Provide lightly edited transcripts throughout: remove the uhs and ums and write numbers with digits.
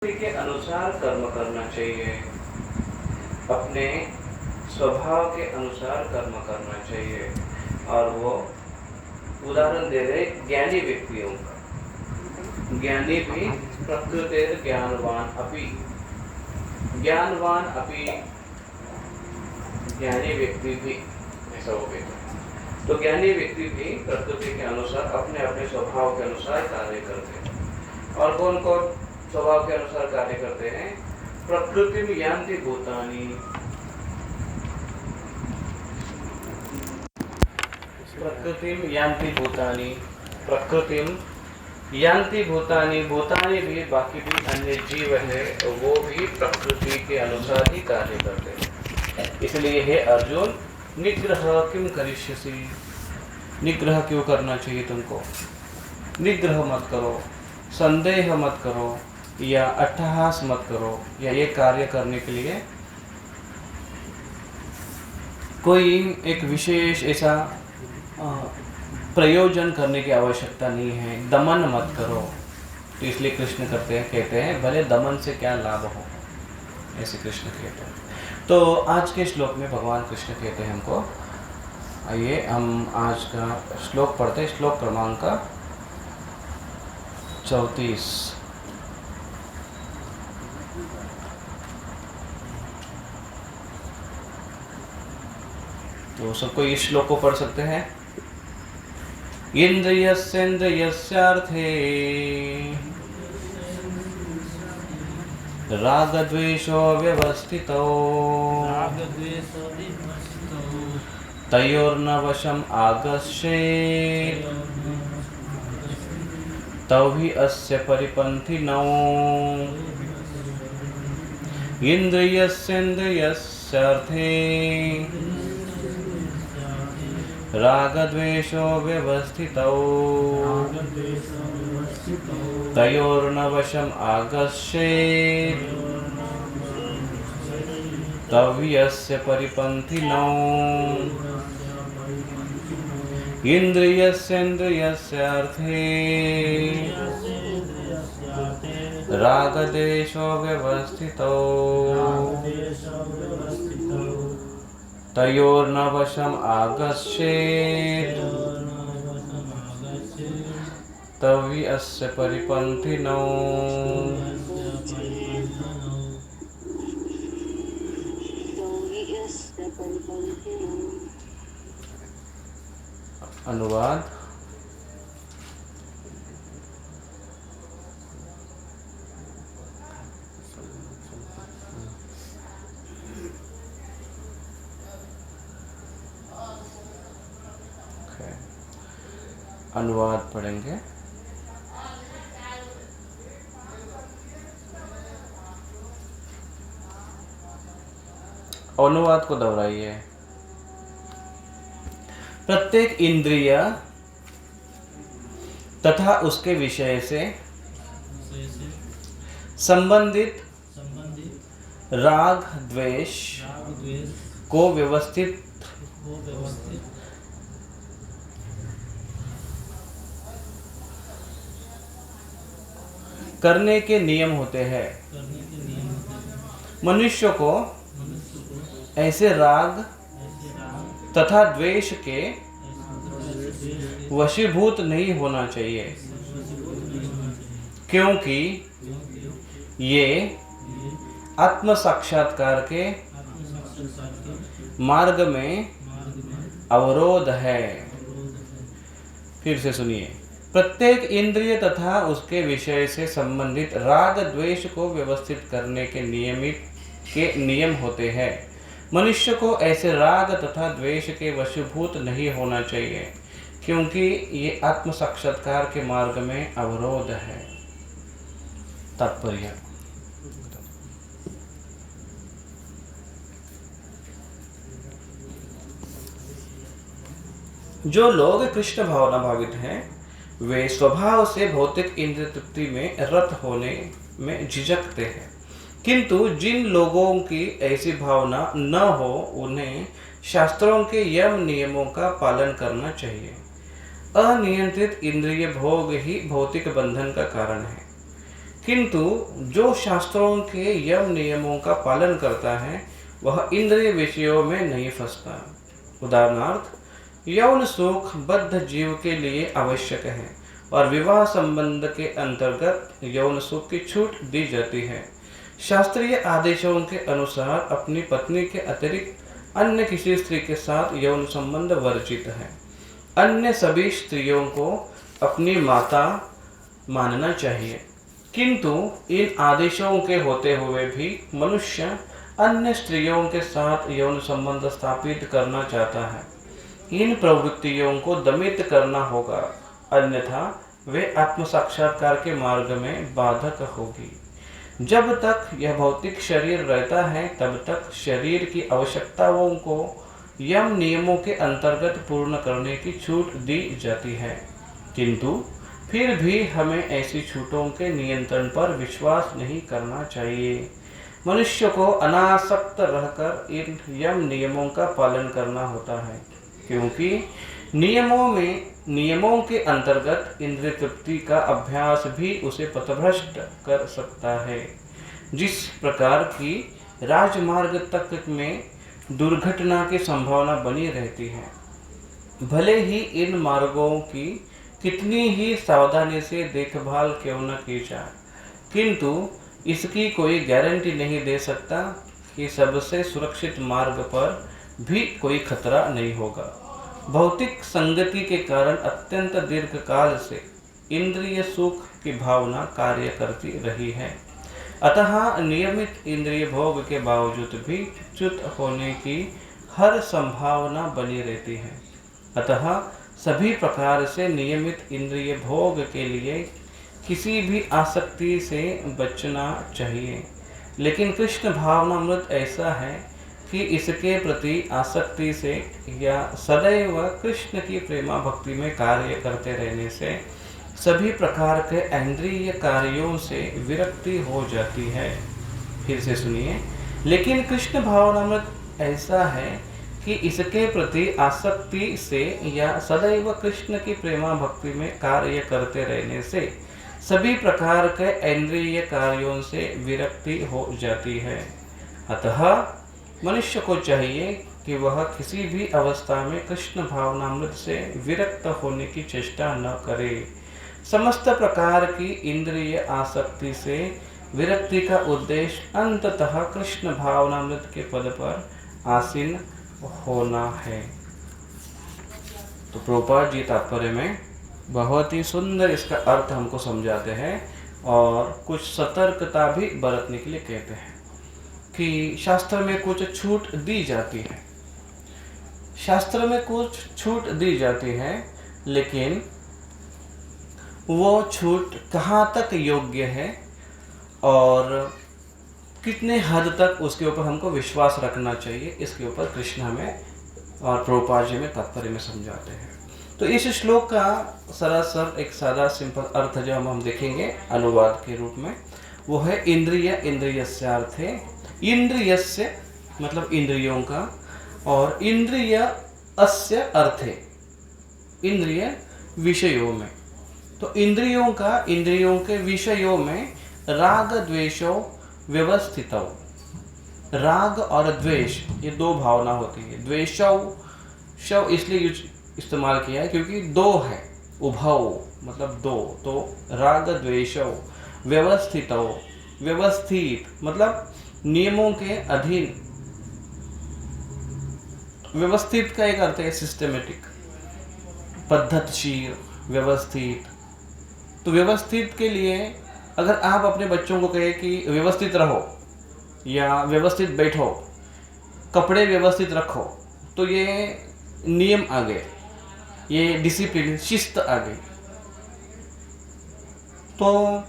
के अनुसार कर्म करना चाहिए, अपने स्वभाव के अनुसार कर्म करना चाहिए। और वो उदाहरण दे रहे ज्ञानी व्यक्तियों का। ज्ञानी भी प्रकृति ज्ञानवान अपि, ज्ञानवान अपि ज्ञानी व्यक्ति भी, ऐसा हो गया। तो ज्ञानी व्यक्ति भी प्रकृति के अनुसार अपने अपने स्वभाव के अनुसार कार्य करते हैं। और कौन कौन स्वभाव के अनुसार कार्य करते हैं? प्रकृति में यान्ति भूतानि, प्रकृति में यान्ति भूतानि, प्रकृति में यान्ति भूतानि। भूतानि भी बाकी भी अन्य जीव है, वो भी प्रकृति के अनुसार ही कार्य करते हैं। इसलिए हे अर्जुन, निग्रह किम करिष्यसि, निग्रह क्यों करना चाहिए तुमको? निग्रह मत करो, संदेह मत करो, या अट्टहास मत करो, या ये कार्य करने के लिए कोई एक विशेष ऐसा प्रयोजन करने की आवश्यकता नहीं है। दमन मत करो। तो इसलिए कृष्ण कहते हैं भले दमन से क्या लाभ हो, ऐसे कृष्ण कहते हैं। तो आज के श्लोक में भगवान कृष्ण कहते हैं हमको, आइए हम आज का श्लोक पढ़ते हैं। श्लोक क्रमांक 34। तो सबको इस श्लोक को पढ़ सकते हैं। इंद्रियस्येन्द्रियस्यार्थे रागद्वेषो व्यवस्थितो तयोर्न वशम् आगच्छेत् तौ हि अस्य परिपन्थिनौ। इंद्रियस्येन्द्रियस्यार्थे रागद्वेषो व्यवस्थितौ तयोर्न वशम् आगच्छेत् तौ हि अस्य परिपन्थिनौ। इंद्रियस्येन्द्रियस्यार्थे रागद्वेषो व्यवस्थितौ तयोर्न वशम् आगच्छेत् तौ हि अस्य परिपन्थिनौ। अनुवाद। अनुवाद पढ़ेंगे। अनुवाद को दोहराइए। प्रत्येक इंद्रिय तथा उसके विषय से संबंधित राग द्वेष को व्यवस्थित करने के नियम होते हैं। मनुष्य को ऐसे राग तथा द्वेष के वशीभूत नहीं होना चाहिए, क्योंकि ये आत्म साक्षात्कार के मार्ग में अवरोध है। फिर से सुनिए। प्रत्येक इंद्रिय तथा उसके विषय से संबंधित राग द्वेष को व्यवस्थित करने के नियम होते हैं। मनुष्य को ऐसे राग तथा द्वेष के वशीभूत नहीं होना चाहिए, क्योंकि ये आत्म साक्षात्कार के मार्ग में अवरोध है। तात्पर्य। जो लोग कृष्ण भावना भावित हैं, वे स्वभाव से भौतिक इंद्रिय तृप्ति में रत होने में झिझकते हैं, किंतु जिन लोगों की ऐसी भावना न हो, उन्हें शास्त्रों के यम नियमों का पालन करना चाहिए। अनियंत्रित इंद्रिय भोग ही भौतिक बंधन का कारण है, किंतु जो शास्त्रों के यम नियमों का पालन करता है वह इंद्रिय विषयों में नहीं फंसता। उदाहरणार्थ, यौन सुख बद्ध जीव के लिए आवश्यक है और विवाह संबंध के अंतर्गत यौन सुख की छूट दी जाती है। शास्त्रीय आदेशों के अनुसार अपनी पत्नी के अतिरिक्त अन्य किसी स्त्री के साथ यौन संबंध वर्जित है। अन्य सभी स्त्रियों को अपनी माता मानना चाहिए, किंतु इन आदेशों के होते हुए भी मनुष्य अन्य स्त्रियों के साथ यौन संबंध स्थापित करना चाहता है। इन प्रवृत्तियों को दमित करना होगा, अन्यथा वे आत्म साक्षात्कार के मार्ग में बाधक होगी। जब तक यह भौतिक शरीर रहता है तब तक शरीर की आवश्यकताओं को यम नियमों के अंतर्गत पूर्ण करने की छूट दी जाती है, किंतु फिर भी हमें ऐसी छूटों के नियंत्रण पर विश्वास नहीं करना चाहिए। मनुष्य को अनासक्त रहकर इन यम नियमों का पालन करना होता है, क्योंकि नियमों के अंतर्गत इंद्रिय तृप्ति का अभ्यास भी उसे पथभ्रष्ट कर सकता है। जिस प्रकार की राजमार्ग तक में दुर्घटना की संभावना बनी रहती है, भले ही इन मार्गों की कितनी ही सावधानी से देखभाल क्यों न की जाए, किंतु इसकी कोई गारंटी नहीं दे सकता कि सबसे सुरक्षित मार्ग पर भी कोई खतरा नहीं होगा। भौतिक संगति के कारण अत्यंत दीर्घ काल से इंद्रिय सुख की भावना कार्य करती रही है, अतः नियमित इंद्रिय भोग के बावजूद भी च्युत होने की हर संभावना बनी रहती है। अतः सभी प्रकार से नियमित इंद्रिय भोग के लिए किसी भी आसक्ति से बचना चाहिए, लेकिन कृष्ण भावनामृत ऐसा है कि इसके प्रति आसक्ति से या सदैव कृष्ण की प्रेमा भक्ति में कार्य करते रहने से सभी प्रकार के इंद्रिय कार्यों से विरक्ति हो जाती है। फिर से सुनिए, लेकिन कृष्ण भावनामृत ऐसा है कि इसके प्रति आसक्ति से या सदैव कृष्ण की प्रेमा भक्ति में कार्य करते रहने से सभी प्रकार के इंद्रिय कार्यों से विरक्ति हो जाती है। अतः मनुष्य को चाहिए कि वह किसी भी अवस्था में कृष्ण भावनामृत से विरक्त होने की चेष्टा न करे। समस्त प्रकार की इंद्रिय आसक्ति से विरक्ति का उद्देश्य अंततः कृष्ण भावनामृत के पद पर आसीन होना है। तो प्रभुपाद जी तात्पर्य में बहुत ही सुंदर इसका अर्थ हमको समझाते हैं और कुछ सतर्कता भी बरतने के लिए कहते हैं कि शास्त्र में कुछ छूट दी जाती है। शास्त्र में कुछ छूट दी जाती है, लेकिन वो छूट कहाँ तक योग्य है और कितने हद तक उसके ऊपर हमको विश्वास रखना चाहिए, इसके ऊपर कृष्ण हमें और प्रभुपाद जी में तात्पर्य में समझाते हैं। तो इस श्लोक का सरासर एक सादा सिंपल अर्थ जो हम देखेंगे अनुवाद के रूप में, वो है इंद्रिय इंद्रियस्यार्थे। इंद्रियस्य मतलब इंद्रियों का, और इंद्रिय अस्य अर्थे इंद्रिय विषयों में। तो इंद्रियों का इंद्रियों के विषयों में राग द्वेषो व्यवस्थित। राग और द्वेष ये दो भावना होती है। द्वेषौ शव इसलिए इस्तेमाल किया है क्योंकि दो है, उभौ मतलब दो, तो राग द्वेषौ व्यवस्थित। व्यवस्थित मतलब नियमों के अधीन। व्यवस्थित का एक अर्थ है सिस्टमेटिक, पद्धतिशील, व्यवस्थित। तो व्यवस्थित के लिए अगर आप अपने बच्चों को कहें कि व्यवस्थित रहो या व्यवस्थित बैठो, कपड़े व्यवस्थित रखो, तो ये नियम आ गए, ये डिसिप्लिन शिस्त आ गई। तो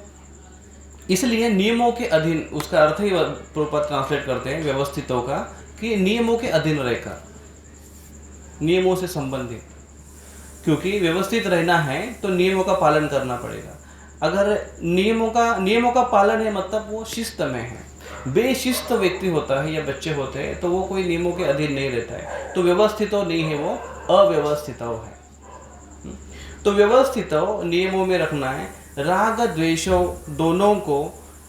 इसलिए नियमों के अधीन, उसका अर्थ ही प्रॉपर ट्रांसलेट करते हैं व्यवस्थितों का, कि नियमों के अधीन रहकर, नियमों से संबंधित। क्योंकि व्यवस्थित रहना है तो नियमों का पालन करना पड़ेगा। अगर नियमों का पालन है मतलब वो शिस्त में है। बेशिस्त व्यक्ति होता है या बच्चे होते हैं तो वो कोई नियमों के अधीन नहीं रहता है, तो व्यवस्थित नहीं है, वो अव्यवस्थित है। तो व्यवस्थित नियमों में रखना है, राग द्वेषों दोनों को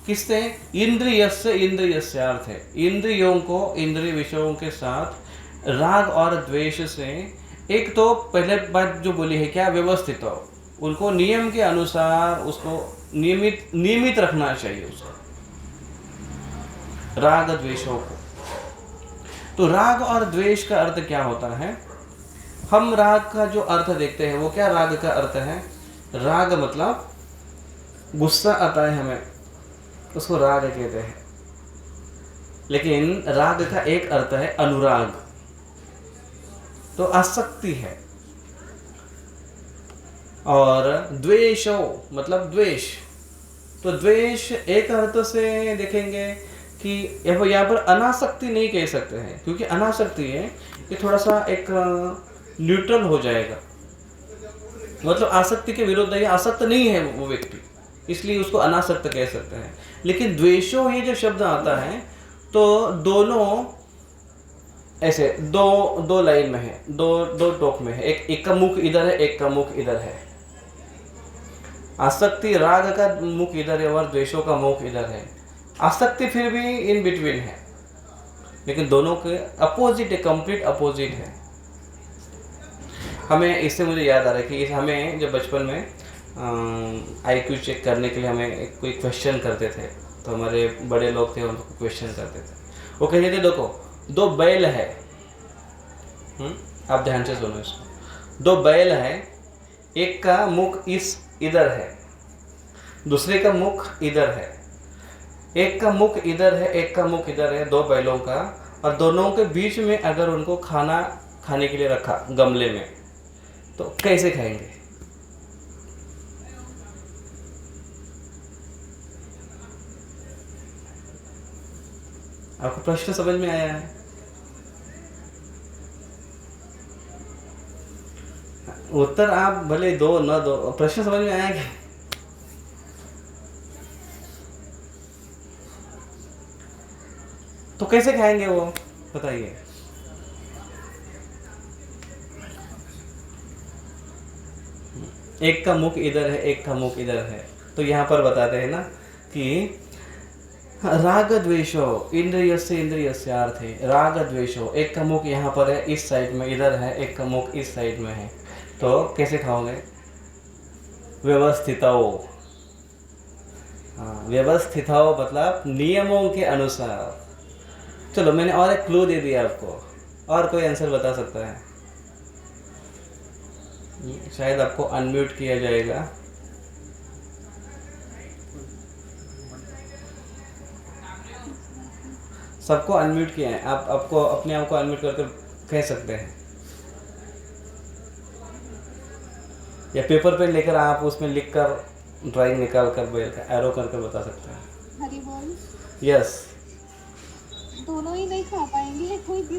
किससे? इंद्रियस्य इंद्रियस्यार्थ है, इंद्रियों को इंद्रिय विषयों के साथ राग और द्वेष से। एक तो पहले बात जो बोली है क्या? व्यवस्थित हो, उनको नियम के अनुसार उसको नियमित रखना चाहिए उसको, राग द्वेषों को। तो राग और द्वेष का अर्थ क्या होता है? हम राग का जो अर्थ देखते हैं वो क्या राग का अर्थ है? राग मतलब गुस्सा आता है हमें, उसको राग कहते हैं। लेकिन राग का एक अर्थ है अनुराग, तो आसक्ति है। और द्वेषो मतलब द्वेष, तो द्वेष एक अर्थ से देखेंगे कि यहाँ पर अनासक्ति नहीं कह सकते हैं, क्योंकि अनासक्ति है ये थोड़ा सा एक न्यूट्रल हो जाएगा, मतलब आसक्ति के विरुद्ध है, आसक्त नहीं है वो व्यक्ति, इसलिए उसको अनासक्त कह सकते हैं। लेकिन द्वेषो ये जो शब्द आता है तो दोनों ऐसे दो लाइन में है, दो टोक में है, एक का मुख इधर है, एक का मुख इधर है। आसक्ति राग का मुख इधर है और द्वेषों का मुख इधर है। आसक्ति फिर भी इन बिटवीन है, लेकिन दोनों के अपोजिट है, कंप्लीट अपोजिट है। हमें इससे मुझे याद आ रहा है कि हमें जब बचपन में IQ चेक करने के लिए हमें कोई क्वेश्चन करते थे, तो हमारे बड़े लोग थे उनको क्वेश्चन करते थे। वो कहते थे देखो दो बैल है, आप ध्यान से सुनो इसको। दो बैल है, एक का मुख इधर है, दूसरे का मुख इधर है। एक का मुख इधर है, एक का मुख इधर है, दो बैलों का, और दोनों के बीच में अगर उनको खाना खाने के लिए रखा गमले में, तो कैसे खाएंगे? आपको प्रश्न समझ में आया है? उत्तर आप भले दो न दो, प्रश्न समझ में आया क्या? तो कैसे खाएंगे वो बताइए? एक का मुख इधर है, एक का मुख इधर है, तो यहाँ पर बताते हैं ना कि राग द्वेषो इंद्रियस्य इंद्रियस्यार्थे। राग द्वेषो, एक का मुख यहाँ पर है, इस साइड में इधर है, एक का मुख इस साइड में है, तो कैसे खाओगे? व्यवस्थित हो। हाँ, व्यवस्थित हो मतलब नियमों के अनुसार। चलो मैंने और एक क्लू दे दिया आपको, और कोई आंसर बता सकता है? शायद आपको अनम्यूट किया जाएगा। सबको अनम्यूट किया है, आप आपको अपने आप को अनम्यूट करके कह सकते हैं, या पेपर पेन लेकर आप उसमें लिखकर ड्राइंग निकाल कर बैल का एरो करके बता सकते हैं। हरी बोल। यस, दोनों ही नहीं खा पाएंगे, कोई भी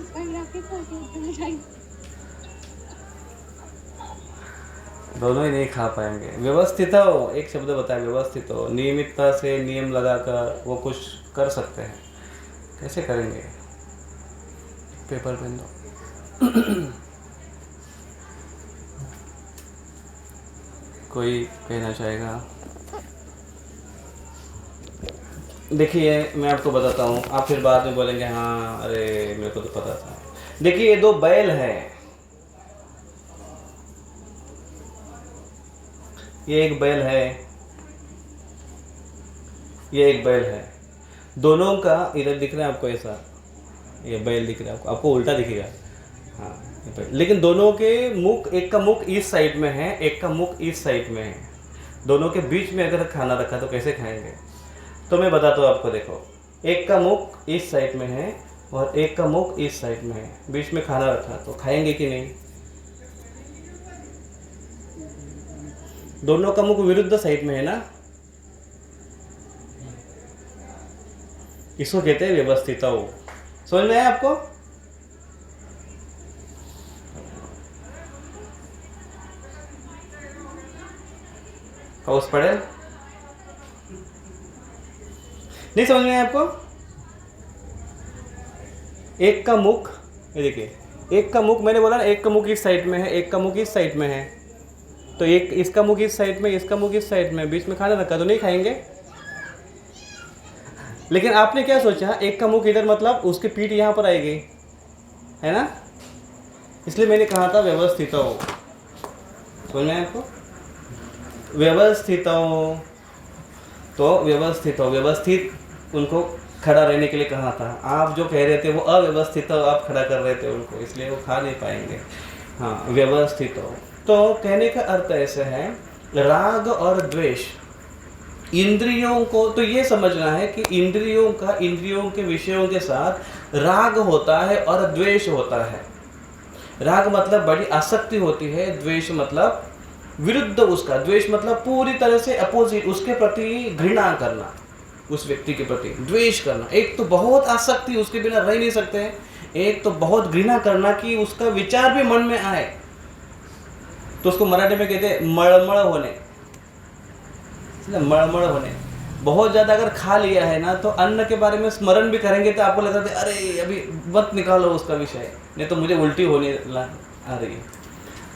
दोनों ही नहीं खा पाएंगे। व्यवस्थित हो, एक शब्द बताया, व्यवस्थित हो, नियमितता से नियम लगाकर वो कुछ कर सकते हैं। कैसे करेंगे? पेपर पेन दो। कोई कहना चाहेगा? देखिए मैं आपको बताता हूँ, आप फिर बाद में बोलेंगे हाँ अरे मेरे को तो पता था। देखिए ये दो बैल है, ये एक बैल है, ये एक बैल है, दोनों का इधर दिख रहा है आपको ऐसा, ये बैल दिख रहा है आपको, आपको उल्टा दिखेगा। हाँ, लेकिन दोनों के मुख, एक का मुख इस साइड में है, एक का मुख इस साइड में है, दोनों के बीच में अगर खाना रखा तो कैसे खाएंगे? तो मैं बताता हूँ आपको। देखो एक का मुख इस साइड में है और एक का मुख इस साइड में है, बीच में खाना रखा तो खाएंगे कि नहीं? दोनों का मुख विरुद्ध साइड में है ना, इसको कहते हैं व्यवस्थित हो। समझ में आया आपको? कौस पढ़े? नहीं समझ में आया आपको? एक का मुख, ये देखिए, एक का मुख मैंने बोला ना, एक का मुख इस साइड में है, एक का मुख इस साइड में है, तो एक इसका मुख इस साइड में, इसका मुख इस साइड में, बीच में खाना रखा तो नहीं खाएंगे। लेकिन आपने क्या सोचा, एक का मुख इधर मतलब उसकी पीठ यहाँ पर आएगी, है ना। इसलिए मैंने कहा था व्यवस्थित हो, समझ में आपको, व्यवस्थित हो। तो व्यवस्थित हो, व्यवस्थित उनको खड़ा रहने के लिए कहा था। आप जो कह रहे थे वो अव्यवस्थित हो, आप खड़ा कर रहे थे उनको, इसलिए वो खा नहीं पाएंगे। हाँ, व्यवस्थित हो। तो कहने का अर्थ ऐसे है, राग और द्वेष इंद्रियों को, तो ये समझना है कि इंद्रियों का, इंद्रियों के विषयों के साथ राग होता है और द्वेष होता है। राग मतलब बड़ी आसक्ति होती है, द्वेष मतलब विरुद्ध उसका, द्वेष मतलब पूरी तरह से अपोजिट, उसके प्रति घृणा करना, उस व्यक्ति के प्रति द्वेष करना। एक तो बहुत आसक्ति, उसके बिना रह नहीं सकते हैं, एक तो बहुत घृणा करना कि उसका विचार भी मन में आए, तो उसको मराठी में कहते हैं मळमळ होने, मळमळ होने। बहुत ज़्यादा अगर खा लिया है ना, तो अन्न के बारे में स्मरण भी करेंगे तो आपको लगता है अरे अभी मत निकालो उसका विषय, नहीं तो मुझे उल्टी होने आ रही है।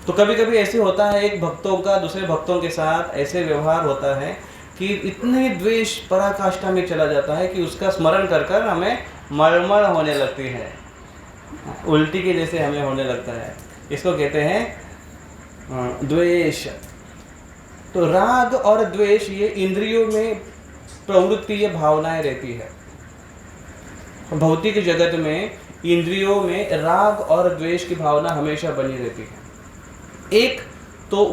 तो कभी कभी ऐसे होता है, एक भक्तों का दूसरे भक्तों के साथ ऐसे व्यवहार होता है कि इतने द्वेष पराकाष्ठा में चला जाता है कि उसका स्मरण कर कर हमें मळमळ होने लगती है, उल्टी के जैसे हमें होने लगता है। इसको कहते हैं द्वेष। तो राग और द्वेष ये इंद्रियों में प्रवृत्ति, ये भावनाएं रहती है। भौतिक जगत में इंद्रियों में राग और द्वेष की भावना हमेशा बनी रहती है। एक तो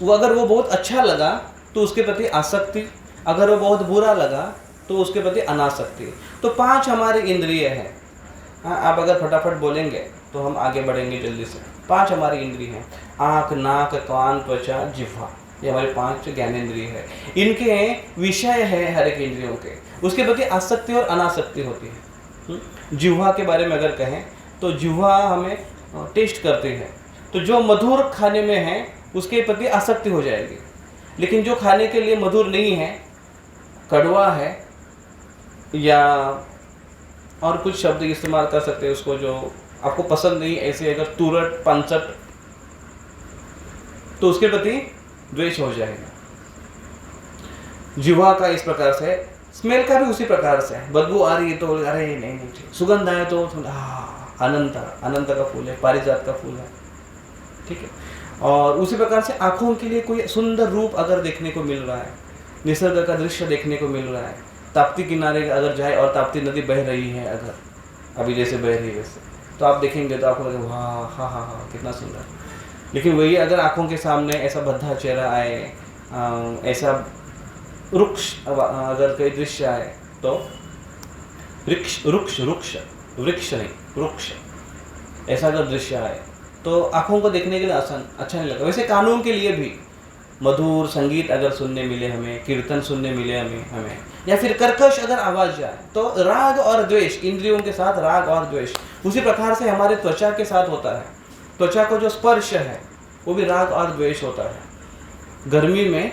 अगर वो बहुत अच्छा लगा तो उसके प्रति आसक्ति, अगर वो बहुत बुरा लगा तो उसके प्रति अनासक्ति। तो 5 हमारी इंद्रिय हैं। हाँ, आप अगर फटाफट बोलेंगे तो हम आगे बढ़ेंगे जल्दी से। 5 हमारी इंद्रिय हैं, आँख, नाक, कान, त्वचा, जिह्वा, ये हमारे 5 ज्ञानेंद्रिय है। इनके विषय है हर एक इंद्रियों के, उसके प्रति आसक्ति और अनासक्ति होती है। जिह्वा के बारे में अगर कहें तो जिह्वा हमें टेस्ट करती है, तो जो मधुर खाने में है उसके प्रति आसक्ति हो जाएगी। लेकिन जो खाने के लिए मधुर नहीं है, कड़वा है, या और कुछ शब्द इस्तेमाल कर सकते हैं उसको, जो आपको पसंद नहीं, ऐसे अगर तुरट, पंचट, तो उसके प्रति द्वेष हो जाएगा। जिह्वा का इस प्रकार से, स्मेल का भी उसी प्रकार से है। बदबू आ रही है तो अरे नहीं, सुगंध आए तो अनंत का फूल है, पारिजात का फूल है, ठीक है। और उसी प्रकार से आँखों के लिए कोई सुंदर रूप अगर देखने को मिल रहा है, निसर्ग का दृश्य देखने को मिल रहा है, ताप्ती किनारे अगर जाए और ताप्ती नदी बह रही है, अगर अभी जैसे बह रही है वैसे, तो आप देखेंगे तो आपको लगेगा वाह, हाँ कितना सुंदर। लेकिन वही अगर आँखों के सामने ऐसा भद्दा चेहरा आए, ऐसा रुक्ष अगर कोई दृश्य आए, तो वृक्ष नहीं, रुक्ष, ऐसा अगर दृश्य आए तो आँखों को देखने के लिए अच्छा नहीं लगता। वैसे कानों के लिए भी मधुर संगीत अगर सुनने मिले हमें, कीर्तन सुनने मिले हमें, या फिर कर्कश अगर आवाज़ जाए, तो राग और द्वेष, इंद्रियों के साथ राग और द्वेष। उसी प्रकार से हमारे त्वचा के साथ होता है। त्वचा को जो स्पर्श है वो भी राग और द्वेष होता है। गर्मी में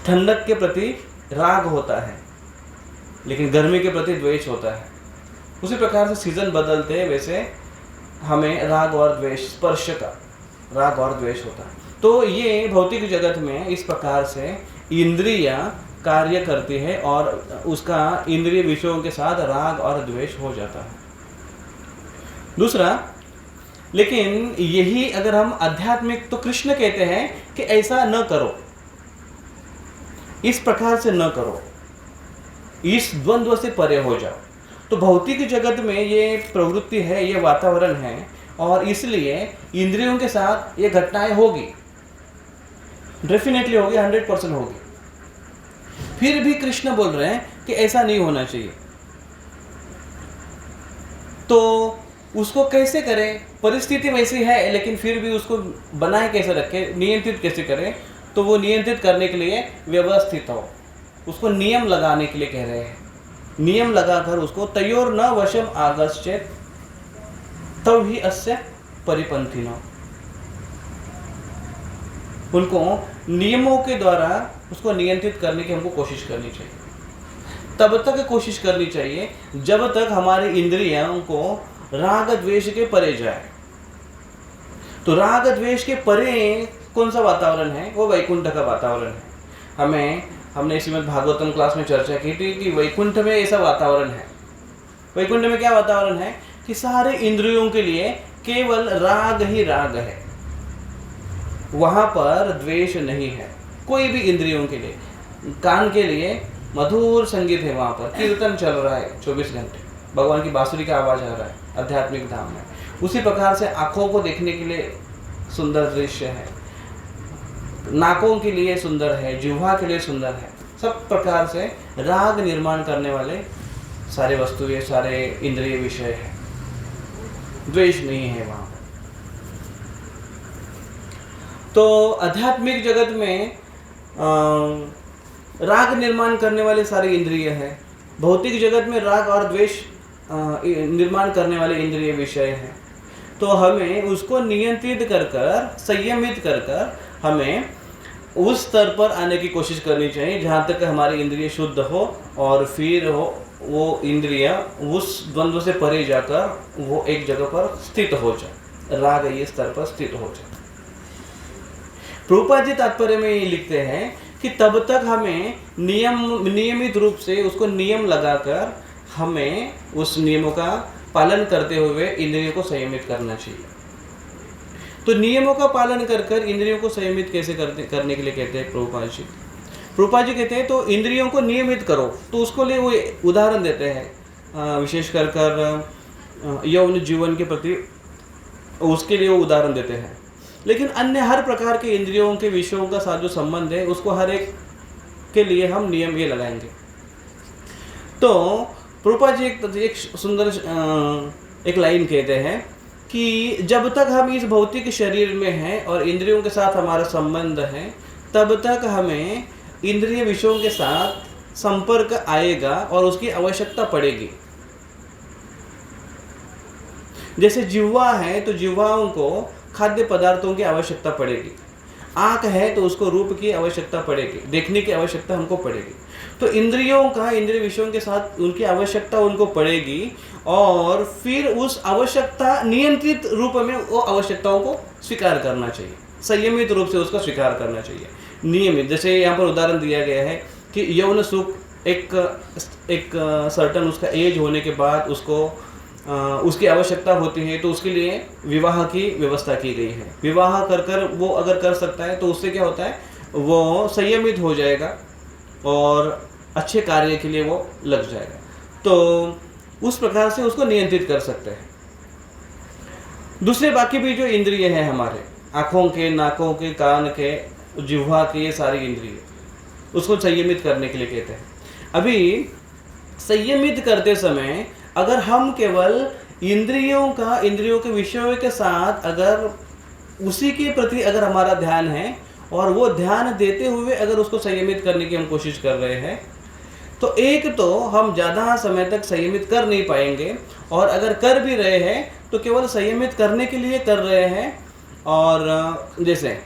ठंडक के प्रति राग होता है, लेकिन गर्मी के प्रति द्वेष होता है। उसी प्रकार से सीजन बदलते हैं, वैसे हमें राग और द्वेष, स्पर्श का राग और द्वेष होता है। तो ये भौतिक जगत में इस प्रकार से इंद्रियां कार्य करती है और उसका इंद्रिय विषयों के साथ राग और द्वेष हो जाता है। दूसरा, लेकिन यही अगर हम आध्यात्मिक, तो कृष्ण कहते हैं कि ऐसा न करो, इस प्रकार से न करो, इस द्वंद्व से परे हो जाओ। तो भौतिक जगत में ये प्रवृत्ति है, ये वातावरण है, और इसलिए इंद्रियों के साथ ये घटनाएं होगी, डेफिनेटली होगी, 100% होगी। फिर भी कृष्ण बोल रहे हैं कि ऐसा नहीं होना चाहिए। तो उसको कैसे करें? परिस्थिति वैसी है, लेकिन फिर भी उसको बनाए कैसे रखें, नियंत्रित कैसे करें? तो वो नियंत्रित करने के लिए व्यवस्थित हो, उसको नियम लगाने के लिए कह रहे हैं। नियम लगाकर उसको तयोर न वशम आगश्चेत तब ही अस्य परिपंथिनो, उनको नियमों के द्वारा उसको नियंत्रित करने की हमको कोशिश करनी चाहिए। तब तक कोशिश करनी चाहिए जब तक हमारी इंद्रियों को राग द्वेष के परे जाए। तो राग द्वेष के परे कौन सा वातावरण है? वो वैकुंठ का वातावरण है। हमने श्रीमद् भागवतम क्लास में चर्चा की थी कि वैकुंठ में ऐसा वातावरण है। वैकुंठ में क्या वातावरण है कि सारे इंद्रियों के लिए केवल राग ही राग है, वहां पर द्वेष नहीं है। कोई भी इंद्रियों के लिए, कान के लिए मधुर संगीत है, वहां पर कीर्तन चल रहा है 24 घंटे, भगवान की बांसुरी का आवाज आ रहा है आध्यात्मिक धाम में। उसी प्रकार से आंखों को देखने के लिए सुंदर दृश्य है, नाकों के लिए सुंदर है, जिह्वा के लिए सुंदर है। सब प्रकार से राग निर्माण करने वाले सारे वस्तुएं, सारे इंद्रिय विषय है, द्वेष नहीं है वहां पर। तो आध्यात्मिक जगत में राग निर्माण करने वाले सारे इंद्रिय है, भौतिक जगत में राग और द्वेष निर्माण करने वाले इंद्रिय विषय है। तो हमें उसको नियंत्रित कर कर, संयमित कर कर हमें उस स्तर पर आने की कोशिश करनी चाहिए जहाँ तक हमारी इंद्रिय शुद्ध हो, और फिर वो इंद्रिय उस द्वंद्व से परे जाकर वो एक जगह पर स्थित हो जाए, राग ये स्तर पर स्थित हो जाए। प्रभुपाद जी तात्पर्य में ये लिखते हैं कि तब तक हमें नियमित रूप से उसको नियम लगाकर हमें उस नियमों का पालन करते हुए इंद्रियों को संयमित करना चाहिए। तो नियमों का पालन कर कर इंद्रियों को संयमित कैसे करने के लिए कहते हैं प्रभुपाद जी? प्रभुपाद जी कहते हैं तो इंद्रियों को नियमित करो, तो उसको लिए वो उदाहरण देते हैं, विशेष कर यौन जीवन के प्रति उसके लिए वो उदाहरण देते हैं। लेकिन अन्य हर प्रकार के इंद्रियों के विषयों का साथ जो संबंध है उसको हर एक के लिए हम नियम ये लगाएंगे। तो प्रभुपाद जी एक सुंदर एक लाइन कहते हैं कि जब तक हम इस भौतिक शरीर में हैं और इंद्रियों के साथ हमारा संबंध है, तब तक हमें इंद्रिय विषयों के साथ संपर्क आएगा और उसकी आवश्यकता पड़ेगी। जैसे जिह्वा है तो जिह्वाओं को खाद्य पदार्थों की आवश्यकता पड़ेगी, आँख है तो उसको रूप की आवश्यकता पड़ेगी, देखने की आवश्यकता हमको पड़ेगी। तो इंद्रियों का इंद्रिय विषयों के साथ उनकी आवश्यकता उनको पड़ेगी, और फिर उस आवश्यकता नियंत्रित रूप में वो आवश्यकताओं को स्वीकार करना चाहिए, संयमित रूप से उसको स्वीकार करना चाहिए, नियमित। जैसे यहाँ पर उदाहरण दिया गया है कि यौन सुख एक सर्टन उसका एज होने के बाद उसको उसकी आवश्यकता होती है, तो उसके लिए विवाह की व्यवस्था की गई है। विवाह कर कर वो अगर कर सकता है तो उससे क्या होता है, वो संयमित हो जाएगा और अच्छे कार्य के लिए वो लग जाएगा। तो उस प्रकार से उसको नियंत्रित कर सकते हैं। दूसरे बाकी भी जो इंद्रिय हैं हमारे, आँखों के, नाकों के, कान के, जिह्वा के, ये सारी इंद्रिय, उसको संयमित करने के लिए कहते हैं। अभी संयमित करते समय अगर हम केवल इंद्रियों के विषयों के साथ अगर उसी के प्रति अगर हमारा ध्यान है और वो ध्यान देते हुए अगर उसको संयमित करने की हम कोशिश कर रहे हैं, तो एक तो हम ज़्यादा समय तक संयमित कर नहीं पाएंगे, और अगर कर भी रहे हैं तो केवल संयमित करने के लिए कर रहे हैं। और जैसे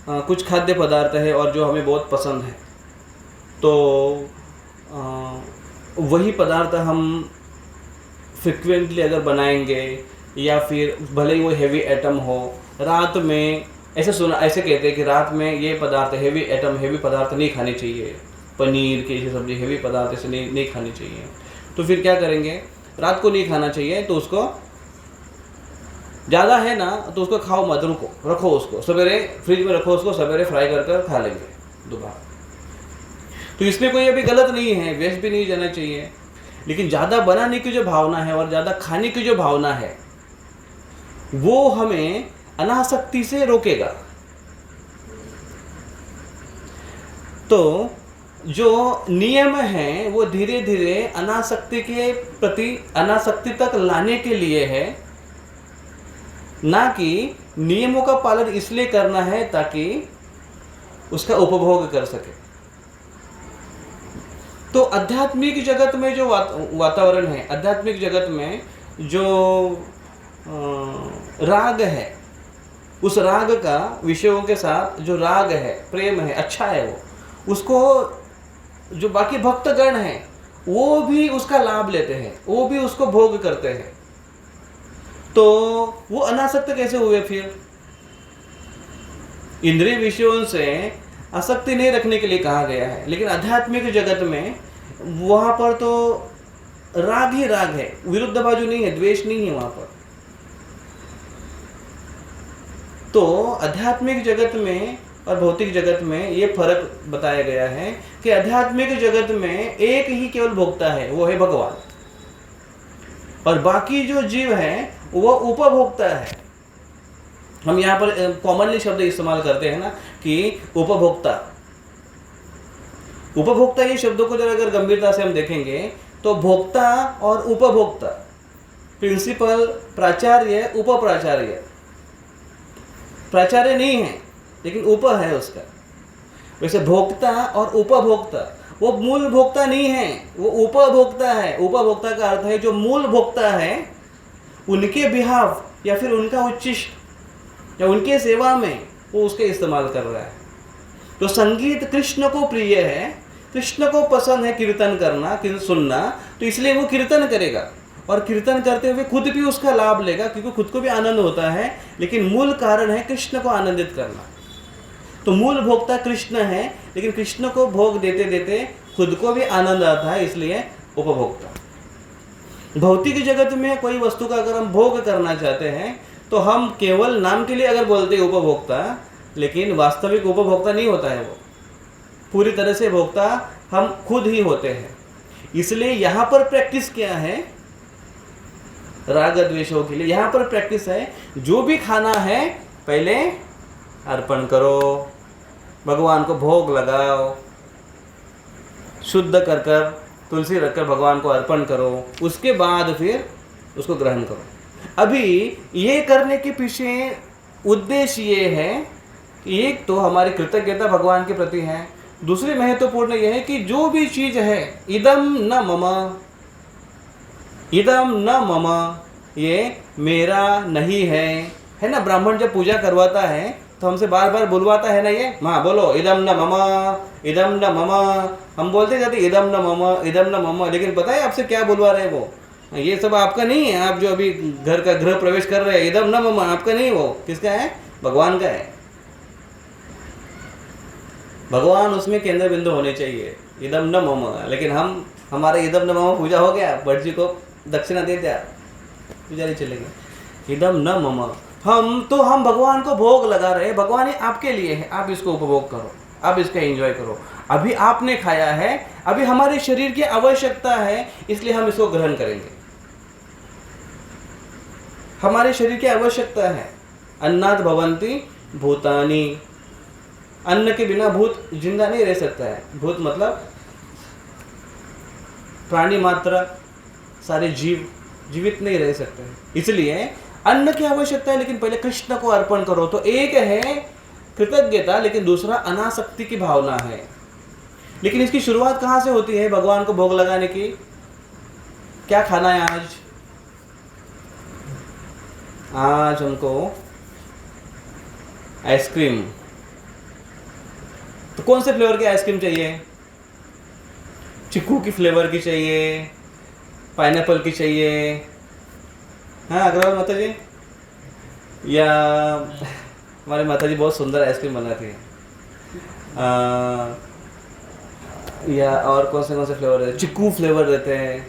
कुछ खाद्य पदार्थ है और जो हमें बहुत पसंद है, तो वही पदार्थ हम फ्रिक्वेंटली अगर बनाएंगे, या फिर भले ही वो हेवी एटम हो, रात में ऐसे कहते हैं कि रात में ये पदार्थ हेवी पदार्थ नहीं खाने चाहिए, पनीर की ऐसी सब्जी हेवी पदार्थ ऐसे नहीं खानी चाहिए। तो फिर क्या करेंगे, रात को नहीं खाना चाहिए, तो उसको ज़्यादा है ना तो उसको खाओ मत, रखो उसको, सवेरे फ्रिज में रखो, उसको सवेरे फ्राई कर खा लेंगे दोबारा। तो इसमें कोई अभी गलत नहीं है, वेस्ट भी नहीं जाना चाहिए। लेकिन ज़्यादा बनाने की जो भावना है और ज़्यादा खाने की जो भावना है, वो हमें अनासक्ति से रोकेगा। तो जो नियम है वो धीरे धीरे अनासक्ति के प्रति अनासक्ति तक लाने के लिए है, ना कि नियमों का पालन इसलिए करना है ताकि उसका उपभोग कर सके। तो आध्यात्मिक जगत में जो वातावरण है, आध्यात्मिक जगत में जो राग है, उस राग का विषयों के साथ जो राग है, प्रेम है, अच्छा है, वो उसको जो बाकी भक्तगण हैं वो भी उसका लाभ लेते हैं, वो भी उसको भोग करते हैं। तो वो अनासक्त कैसे हुए फिर? इंद्रिय विषयों से आसक्ति नहीं रखने के लिए कहा गया है। लेकिन आध्यात्मिक जगत में वहाँ पर तो राग ही राग है, विरुद्ध बाजू नहीं है, द्वेष नहीं है वहाँ पर। तो आध्यात्मिक जगत में और भौतिक जगत में ये फर्क बताया गया है कि आध्यात्मिक जगत में एक ही केवल भोक्ता है, वो है भगवान, और बाकी जो जीव है वो उपभोक्ता है। हम यहाँ पर कॉमनली शब्द इस्तेमाल करते हैं ना कि उपभोक्ता। उपभोक्ता ये शब्दों को जरा अगर गंभीरता से हम देखेंगे तो भोक्ता और उपभोक्ता, प्रिंसिपल, प्राचार्य, उपप्राचार्य, प्राचार्य नहीं है लेकिन उप है उसका। वैसे भोक्ता और उपभोक्ता, वो मूल भोक्ता नहीं है, वो उपभोक्ता है। उपभोक्ता का अर्थ है जो मूल भोक्ता है उनके बिहाफ या फिर उनका उच्चिष्ट या उनके सेवा में वो उसके इस्तेमाल कर रहा है। तो संगीत कृष्ण को प्रिय है, कृष्ण को पसंद है कीर्तन करना, सुनना, तो इसलिए वो कीर्तन करेगा और कीर्तन करते हुए खुद भी उसका लाभ लेगा क्योंकि खुद को भी आनंद होता है। लेकिन मूल कारण है कृष्ण को आनंदित करना। तो मूल भोक्ता कृष्ण है, लेकिन कृष्ण को भोग देते देते खुद को भी आनंद आता है, इसलिए उपभोक्ता। भौतिक जगत में कोई वस्तु का अगर हम भोग करना चाहते हैं तो हम केवल नाम के लिए अगर बोलते हैं उपभोक्ता, लेकिन वास्तविक उपभोक्ता नहीं होता है वो। पूरी तरह से भोक्ता हम खुद ही होते हैं। इसलिए यहाँ पर प्रैक्टिस क्या है, राग द्वेषों के लिए यहाँ पर प्रैक्टिस है, जो भी खाना है पहले अर्पण करो, भगवान को भोग लगाओ, शुद्ध कर कर तुलसी रखकर भगवान को अर्पण करो, उसके बाद फिर उसको ग्रहण करो। अभी ये करने के पीछे उद्देश्य ये है कि एक तो हमारी कृतज्ञता भगवान के प्रति है, दूसरी महत्वपूर्ण यह है कि जो भी चीज़ है इदम न मम, इदम न मम, ये मेरा नहीं है ना। ब्राह्मण जब पूजा करवाता है तो हमसे बार बार बुलवाता है ना, ये माँ बोलो इदम न मम, इदम न मम। हम बोलते जाते इदम न मम, इदम न मम, लेकिन पता है आपसे क्या बुलवा रहे हैं वो, ये सब आपका नहीं है। आप जो अभी घर का गृह प्रवेश कर रहे हैं, इदम न मम आपका नहीं, वो किसका है, भगवान का है। भगवान उसमें केंद्र बिंदु होने चाहिए, इदम न मम। लेकिन हम, हमारे इदम न मम पूजा हो गया, भट्ट जी को दक्षिणा दे दिया, पुजारी चले गए, इदम न मम। हम भगवान को भोग लगा रहे हैं, भगवान ये आपके लिए है, आप इसको उपभोग करो, आप इसका एंजॉय करो। अभी आपने खाया है, अभी हमारे शरीर की आवश्यकता है, इसलिए हम इसको ग्रहण करेंगे। हमारे शरीर की आवश्यकता है, अन्नात् भवन्ति भूतानि, अन्न के बिना भूत जिंदा नहीं रह सकता है। भूत मतलब प्राणी मात्र, सारे जीव जीवित नहीं रह सकते हैं, इसलिए अन्न की आवश्यकता है। लेकिन पहले कृष्ण को अर्पण करो। तो एक है कृतज्ञता, लेकिन दूसरा अनासक्ति की भावना है। लेकिन इसकी शुरुआत कहाँ से होती है भगवान को भोग लगाने की? क्या खाना है आज? आज हमको आइसक्रीम। तो कौन से फ्लेवर की आइसक्रीम चाहिए? चिक्कू की फ्लेवर की चाहिए, पाइनएप्पल की चाहिए, हाँ अग्रवाल माता जी, या हमारे माता जी बहुत सुंदर आइसक्रीम बनाती है, या और कौन से फ्लेवर रहते हैं? चिक्कू फ्लेवर रहते हैं।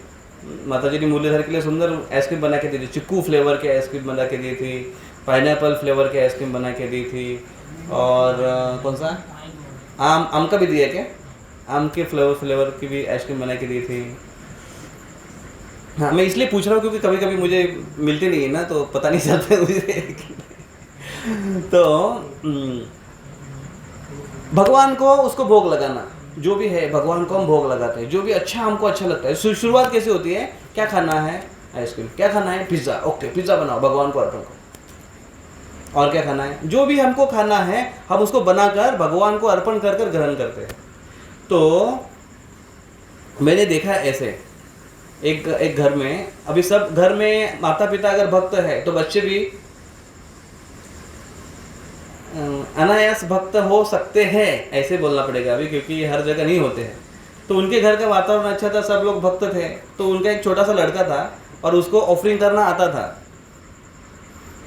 माता जी ने मुरलीधर के लिए सुंदर आइसक्रीम बना के दी थी, चिक्कू फ्लेवर की आइसक्रीम बना के दी थी, पाइनएप्पल फ्लेवर की आइसक्रीम बना के दी थी, और कौन सा आम का भी दिया क्या? आम के फ्लेवर की भी आइसक्रीम बना के दी थी। हाँ, मैं इसलिए पूछ रहा हूँ क्योंकि कभी कभी मुझे मिलती नहीं है ना, तो पता नहीं चलता मुझे। तो भगवान को उसको भोग लगाना, जो भी है भगवान को हम भोग लगाते हैं, जो भी अच्छा हमको अच्छा लगता है। शुरुआत कैसे होती है? क्या खाना है? आइसक्रीम। क्या खाना है? पिज्ज़ा। ओके, पिज्ज़ा बनाओ, भगवान को अर्पण करो। और क्या खाना है? जो भी हमको खाना है हम उसको बनाकर भगवान को अर्पण कर कर ग्रहण करते हैं। तो मैंने देखा ऐसे एक घर में, अभी सब घर में माता पिता अगर भक्त है तो बच्चे भी अनायास भक्त हो सकते हैं, ऐसे बोलना पड़ेगा अभी, क्योंकि हर जगह नहीं होते हैं। तो उनके घर का वातावरण अच्छा था, सब लोग भक्त थे। तो उनका एक छोटा सा लड़का था और उसको ऑफरिंग करना आता था।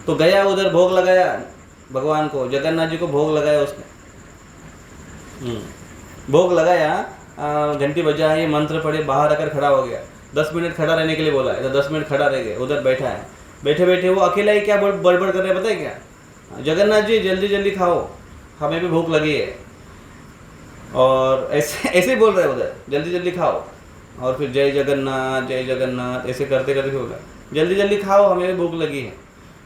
तो गया उधर, भोग लगाया, भगवान को, जगन्नाथ जी को भोग लगाया उसने। भोग लगाया, घंटी बजाई, मंत्र पढ़े, बाहर आकर खड़ा हो गया। 10 मिनट खड़ा रहने के लिए बोला है, तो 10 मिनट खड़ा रह गए, उधर बैठा है। बैठे बैठे वो अकेला ही क्या बड़बड़ कर रहे हैं पता है क्या? जगन्नाथ जी जल्दी जल्दी खाओ, हमें भी भूख लगी है। और ऐसे ऐसे बोल रहे हैं उधर, जल्दी जल्दी खाओ। और फिर जय जगन्नाथ ऐसे करते करते बोला जल्दी जल्दी खाओ, हमें भी भूख लगी है।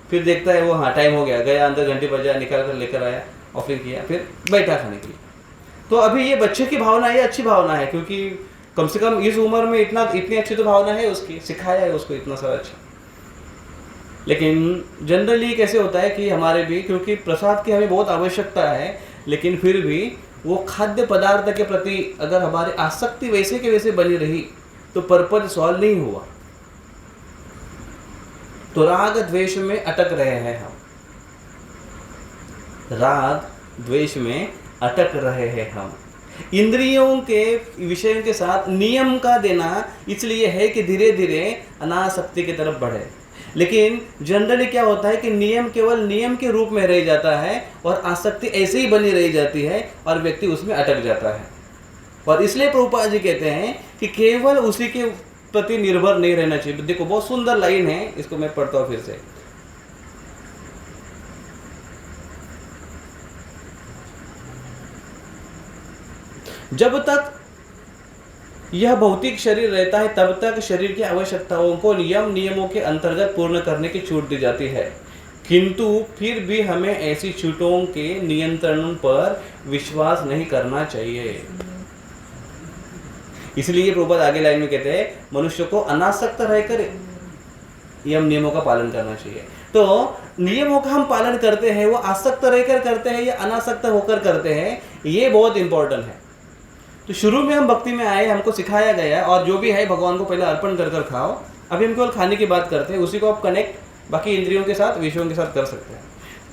फिर देखता है वो, हाँ टाइम हो गया, गया अंदर, घंटी बजाया, निकाल कर लेकर आया, ऑफरिंग किया, फिर बैठा खाने के लिए। तो अभी ये बच्चे की भावना, ये अच्छी भावना है, क्योंकि कम से कम इस उम्र में इतनी अच्छी तो भावना है उसकी, सिखाया है उसको इतना सारा अच्छा। लेकिन जनरली कैसे होता है कि हमारे भी, क्योंकि प्रसाद की हमें बहुत आवश्यकता है, लेकिन फिर भी वो खाद्य पदार्थ के प्रति अगर हमारी आसक्ति वैसे के वैसे बनी रही तो पर्पज सॉल्व नहीं हुआ। तो राग द्वेष में अटक रहे हैं हम, राग द्वेष में अटक रहे हैं हम। इंद्रियों के विषयों के साथ नियम का देना इसलिए है कि धीरे धीरे अनासक्ति की तरफ बढ़े। लेकिन जनरली क्या होता है कि नियम केवल नियम के रूप में रह जाता है और आसक्ति ऐसे ही बनी रह जाती है और व्यक्ति उसमें अटक जाता है। और इसलिए प्रभुपाद जी कहते हैं कि केवल उसी के प्रति निर्भर नहीं रहना चाहिए। देखो बहुत सुंदर लाइन है, इसको मैं पढ़ता हूं फिर से। जब तक यह भौतिक शरीर रहता है तब तक शरीर की आवश्यकताओं को नियमों के अंतर्गत पूर्ण करने की छूट दी जाती है, किंतु फिर भी हमें ऐसी छूटों के नियंत्रण पर विश्वास नहीं करना चाहिए। इसलिए प्रभुपाद आगे लाइन में कहते हैं मनुष्य को अनासक्त रहकर नियमों का पालन करना चाहिए। तो नियमों का हम पालन करते हैं, वो आसक्त रहकर करते हैं या अनासक्त होकर करते हैं, ये बहुत इंपॉर्टेंट है। तो शुरू में हम भक्ति में आए, हमको सिखाया गया और जो भी है भगवान को पहले अर्पण कर कर खाओ। अभी हम केवल खाने की बात करते हैं, उसी को आप कनेक्ट बाकी इंद्रियों के साथ, विषयों के साथ कर सकते हैं।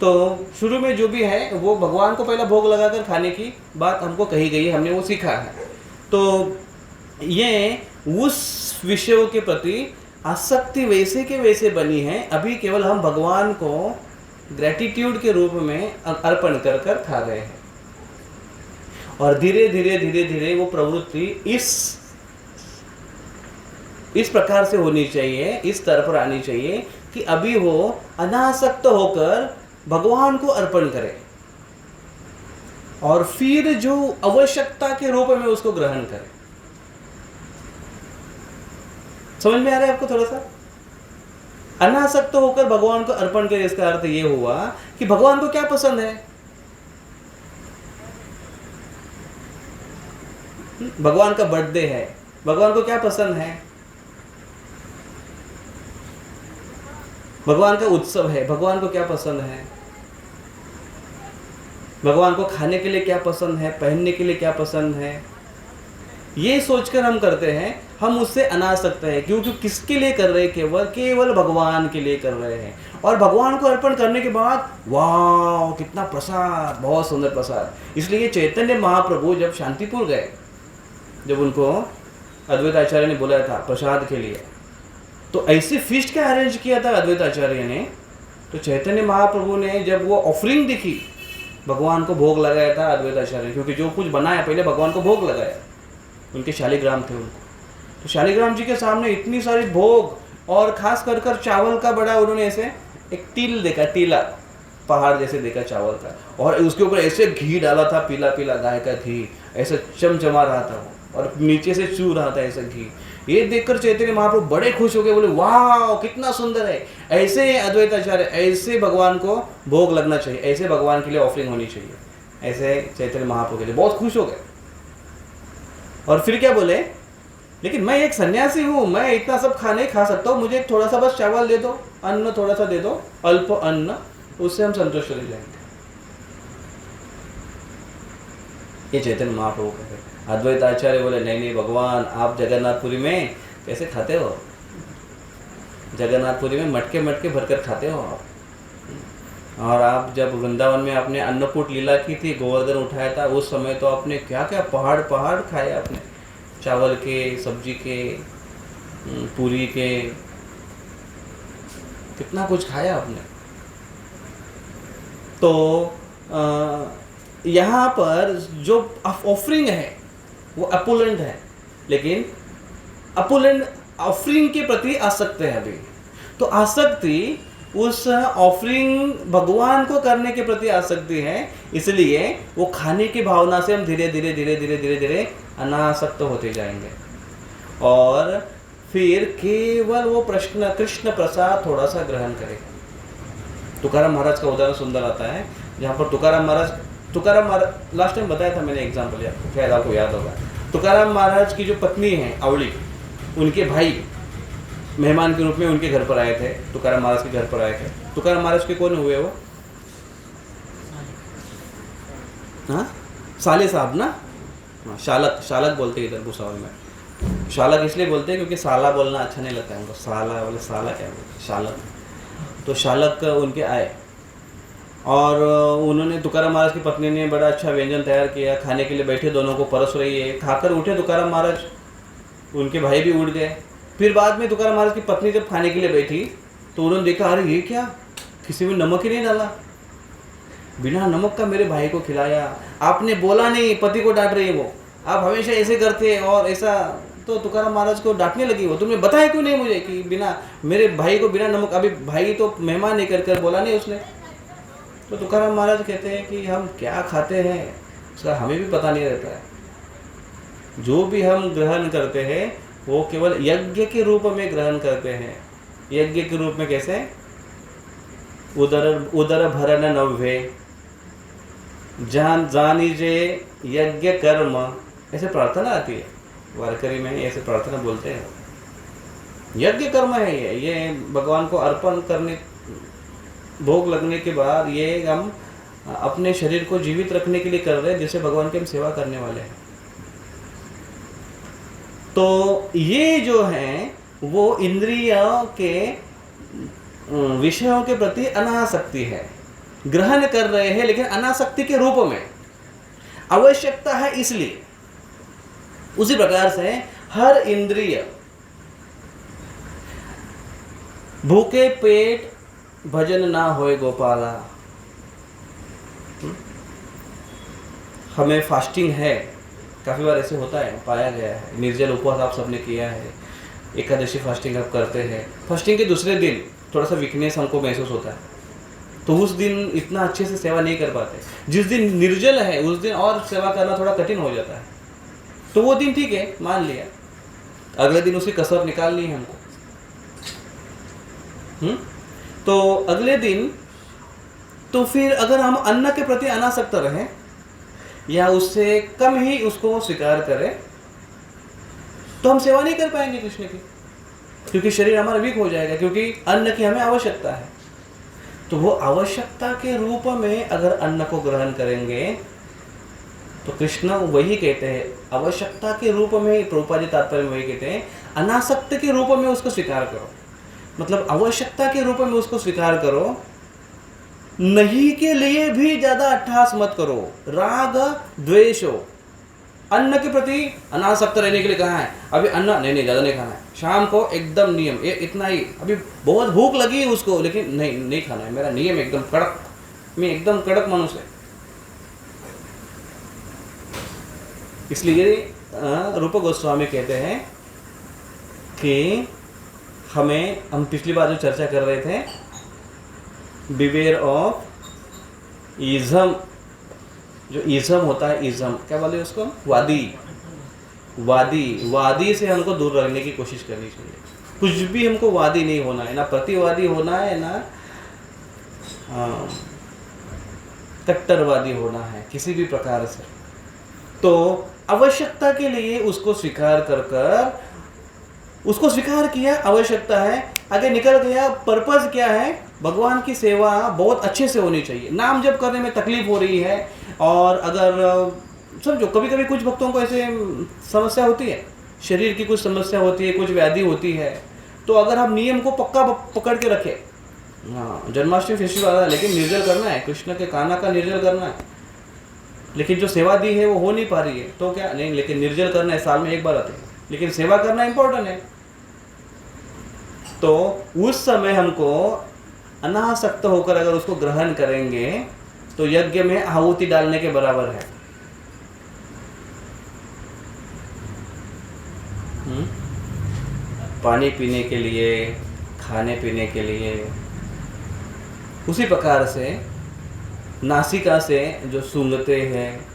तो शुरू में जो भी है वो भगवान को पहला भोग लगाकर खाने की बात हमको कही गई है, हमने वो सीखा है। तो ये उस विषयों के प्रति आसक्ति वैसे के वैसे बनी है, अभी केवल हम भगवान को ग्रेटिट्यूड के रूप में अर्पण कर कर खा रहे हैं। और धीरे धीरे धीरे धीरे वो प्रवृत्ति इस प्रकार से होनी चाहिए, इस स्तर पर आनी चाहिए कि अभी वो अनासक्त होकर भगवान को अर्पण करे और फिर जो आवश्यकता के रूप में उसको ग्रहण करे। समझ में आ रहा है आपको? थोड़ा सा अनासक्त होकर भगवान को अर्पण करे, इसका अर्थ ये हुआ कि भगवान को क्या पसंद है, भगवान का बर्थडे है, भगवान को क्या पसंद है, भगवान का उत्सव है, भगवान को क्या पसंद है, भगवान को खाने के लिए क्या पसंद है, पहनने के लिए क्या पसंद है, ये सोचकर हम करते हैं, हम उससे अनासक्त हैं। क्योंकि किसके लिए कर रहे हैं? केवल भगवान के लिए कर रहे हैं। और भगवान को अर्पण करने के बाद वाह कितना प्रसाद, बहुत सुंदर प्रसाद। इसलिए चैतन्य महाप्रभु जब शांतिपुर गए, जब उनको अद्वैत आचार्य ने बुलाया था प्रसाद के लिए, तो ऐसे फीस्ट का अरेंज किया था अद्वैत आचार्य ने। तो चैतन्य महाप्रभु ने जब वो ऑफरिंग दिखी, भगवान को भोग लगाया था अद्वैत आचार्य ने, क्योंकि जो कुछ बनाया पहले भगवान को भोग लगाया, उनके शालिग्राम थे उनको। तो शालिग्राम जी के सामने इतनी सारी भोग, और खास कर कर चावल का बड़ा उन्होंने ऐसे एक टील देखा, टीला पहाड़ जैसे देखा चावल का, और उसके ऊपर ऐसे घी डाला था, पीला पीला गाय का घी, ऐसे चमचमा रहा था वो, और नीचे से चू रहा था ऐसा घी। ये देखकर चैतन्य महाप्रभु बड़े खुश हो गए, बोले वाह कितना सुंदर है, ऐसे अद्वैत आचार्य, ऐसे भगवान को भोग लगना चाहिए, ऐसे भगवान के लिए ऑफरिंग होनी चाहिए, ऐसे चैतन्य महाप्रभु के लिए। बहुत खुश हो गए। और फिर क्या बोले, लेकिन मैं एक सन्यासी हूँ, मैं इतना सब खाने खा सकता हूँ, मुझे थोड़ा सा बस चावल दे दो, अन्न थोड़ा सा दे दो, अल्प अन्न, उससे हम संतुष्ट रह जाएंगे। ये चैतन्य महाप्रभु कहते हैं। अद्वैत आचार्य बोले नहीं नहीं भगवान, आप जगन्नाथपुरी में कैसे खाते हो, जगन्नाथपुरी में मटके मटके भरकर खाते हो आप। और आप जब वृंदावन में आपने अन्नकूट लीला की थी, गोवर्धन उठाया था, उस समय तो आपने क्या क्या पहाड़ पहाड़ खाए आपने, चावल के, सब्जी के, पूरी के, कितना कुछ खाया आपने। तो यहाँ पर जो ऑफरिंग है वो अपुलेंट है, लेकिन अपुलेंट ऑफरिंग के प्रति आसक्त है अभी। तो आसक्ति उस ऑफरिंग भगवान को करने के प्रति आसक्ति है, इसलिए वो खाने की भावना से हम धीरे धीरे धीरे धीरे धीरे धीरे अनासक्त होते जाएंगे और फिर केवल वो कृष्ण प्रसाद थोड़ा सा ग्रहण करेगा। तुकाराम महाराज का उदाहरण सुंदर आता है, जहाँ पर तुकाराम महाराज लास्ट टाइम बताया था मैंने एग्जाम्पल, शायद आपको याद होगा। तुकाराम महाराज की जो पत्नी है आवली, उनके भाई मेहमान के रूप में उनके घर पर आए थे, तुकाराम महाराज के घर पर आए थे। तुकाराम महाराज के कौन हुए वो? हाँ, साले साहब ना, शालक बोलते हैं इधर भुसावल में। शालक इसलिए बोलते हैं क्योंकि साला बोलना अच्छा नहीं लगता है उनको, साला बोले साला क्या बोलते, शालक। तो शालक उनके आए और उन्होंने तुकाराम महाराज की पत्नी ने बड़ा अच्छा व्यंजन तैयार किया, खाने के लिए बैठे, दोनों को परस रही है। खाकर उठे तुकाराम महाराज, उनके भाई भी उठ गए। फिर बाद में तुकाराम महाराज की पत्नी जब खाने के लिए बैठी तो उन्होंने देखा, अरे ये क्या, किसी में नमक ही नहीं डाला, बिना नमक का मेरे भाई को खिलाया, आपने बोला नहीं, पति को डांट रही है वो, आप हमेशा ऐसे करते हैं और ऐसा। तो तुकाराम महाराज को डांटने लगी वो, तुमने बताया क्यों नहीं मुझे कि बिना मेरे भाई को बिना नमक, अभी भाई तो मेहमान नहीं कर बोला नहीं उसने। तो तुकाराम महाराज कहते हैं कि हम क्या खाते हैं उसका हमें भी पता नहीं रहता है। जो भी हम ग्रहण करते हैं वो केवल यज्ञ के रूप में ग्रहण करते हैं। यज्ञ के रूप में कैसे? उदर भरण नव्हे जानीजे यज्ञ कर्म, ऐसे प्रार्थना आती है वारकरी में, ऐसे प्रार्थना बोलते हैं। यज्ञ कर्म है ये भगवान को अर्पण करने, भोग लगने के बाद ये हम अपने शरीर को जीवित रखने के लिए कर रहे हैं, जिससे भगवान की हम सेवा करने वाले हैं। तो ये जो है वो इंद्रियों के विषयों के प्रति अनासक्ति है, ग्रहण कर रहे हैं लेकिन अनासक्ति के रूप में, आवश्यकता है इसलिए। उसी प्रकार से हर इंद्रिय भूखे पेट भजन ना होए गोपाला। हमें फास्टिंग है, काफ़ी बार ऐसे होता है, पाया गया है, निर्जल उपवास आप सबने किया है, एकादशी फास्टिंग आप करते हैं। फास्टिंग के दूसरे दिन थोड़ा सा वीकनेस हमको महसूस होता है, तो उस दिन इतना अच्छे से सेवा नहीं कर पाते। जिस दिन निर्जल है उस दिन और सेवा करना थोड़ा कठिन हो जाता है, तो वो दिन ठीक है, मान लिया, अगले दिन उसकी कसर निकालनी है हमको। तो अगले दिन तो फिर अगर हम अन्न के प्रति अनासक्त रहें या उससे कम ही उसको स्वीकार करें तो हम सेवा नहीं कर पाएंगे कृष्ण की, क्योंकि शरीर हमारा वीक हो जाएगा, क्योंकि अन्न की हमें आवश्यकता है। तो वो आवश्यकता के रूप में अगर अन्न को ग्रहण करेंगे तो कृष्ण वही कहते हैं, आवश्यकता के रूप में, प्रभुपाद जी तात्पर्य में वही कहते हैं, अनासक्त के रूप में उसको स्वीकार करो। मतलब आवश्यकता के रूप में उसको स्वीकार करो, नहीं के लिए भी ज्यादा अट्ठास मत करो, राग द्वेष हो। अन्न के प्रति अनासक्त रहने के लिए कहा है, अभी अन्न नहीं ज्यादा नहीं खाना है, शाम को एकदम नियम, ये इतना ही, अभी बहुत भूख लगी है उसको लेकिन नहीं खाना है, मेरा नियम एकदम कड़क, मैं एकदम कड़क मनुष्य। इसलिए रूप गोस्वामी कहते हैं कि हम पिछली बार जो चर्चा कर रहे थे, बिवेयर ऑफ इज़म, जो इज़म होता है, इज़म क्या बोले उसको, वादी से हमको दूर रहने की कोशिश करनी चाहिए। कुछ भी हमको वादी नहीं होना है, ना प्रतिवादी होना है, ना कट्टरवादी होना है किसी भी प्रकार से। तो आवश्यकता के लिए उसको स्वीकार कर उसको स्वीकार किया, आवश्यकता है, आगे निकल गया। पर्पज क्या है? भगवान की सेवा बहुत अच्छे से होनी चाहिए। नाम जप करने में तकलीफ हो रही है, और अगर समझो कभी कभी कुछ भक्तों को ऐसे समस्या होती है, शरीर की कुछ समस्या होती है, कुछ व्याधि होती है, तो अगर हम नियम को पक्का पकड़ के रखें, हाँ जन्माष्टमी फेस्टिवल आ रहा है लेकिन निर्जल करना है, कृष्ण के काना का निर्जल करना है, लेकिन जो सेवा दी है वो हो नहीं पा रही है, तो क्या नहीं, लेकिन निर्जल करना है, साल में एक बार आते हैं, लेकिन सेवा करना इंपॉर्टेंट है। तो उस समय हमको अनासक्त होकर अगर उसको ग्रहण करेंगे तो यज्ञ में आहुति डालने के बराबर है। पानी पीने के लिए, खाने पीने के लिए। उसी प्रकार से नासिका से जो सूंघते हैं,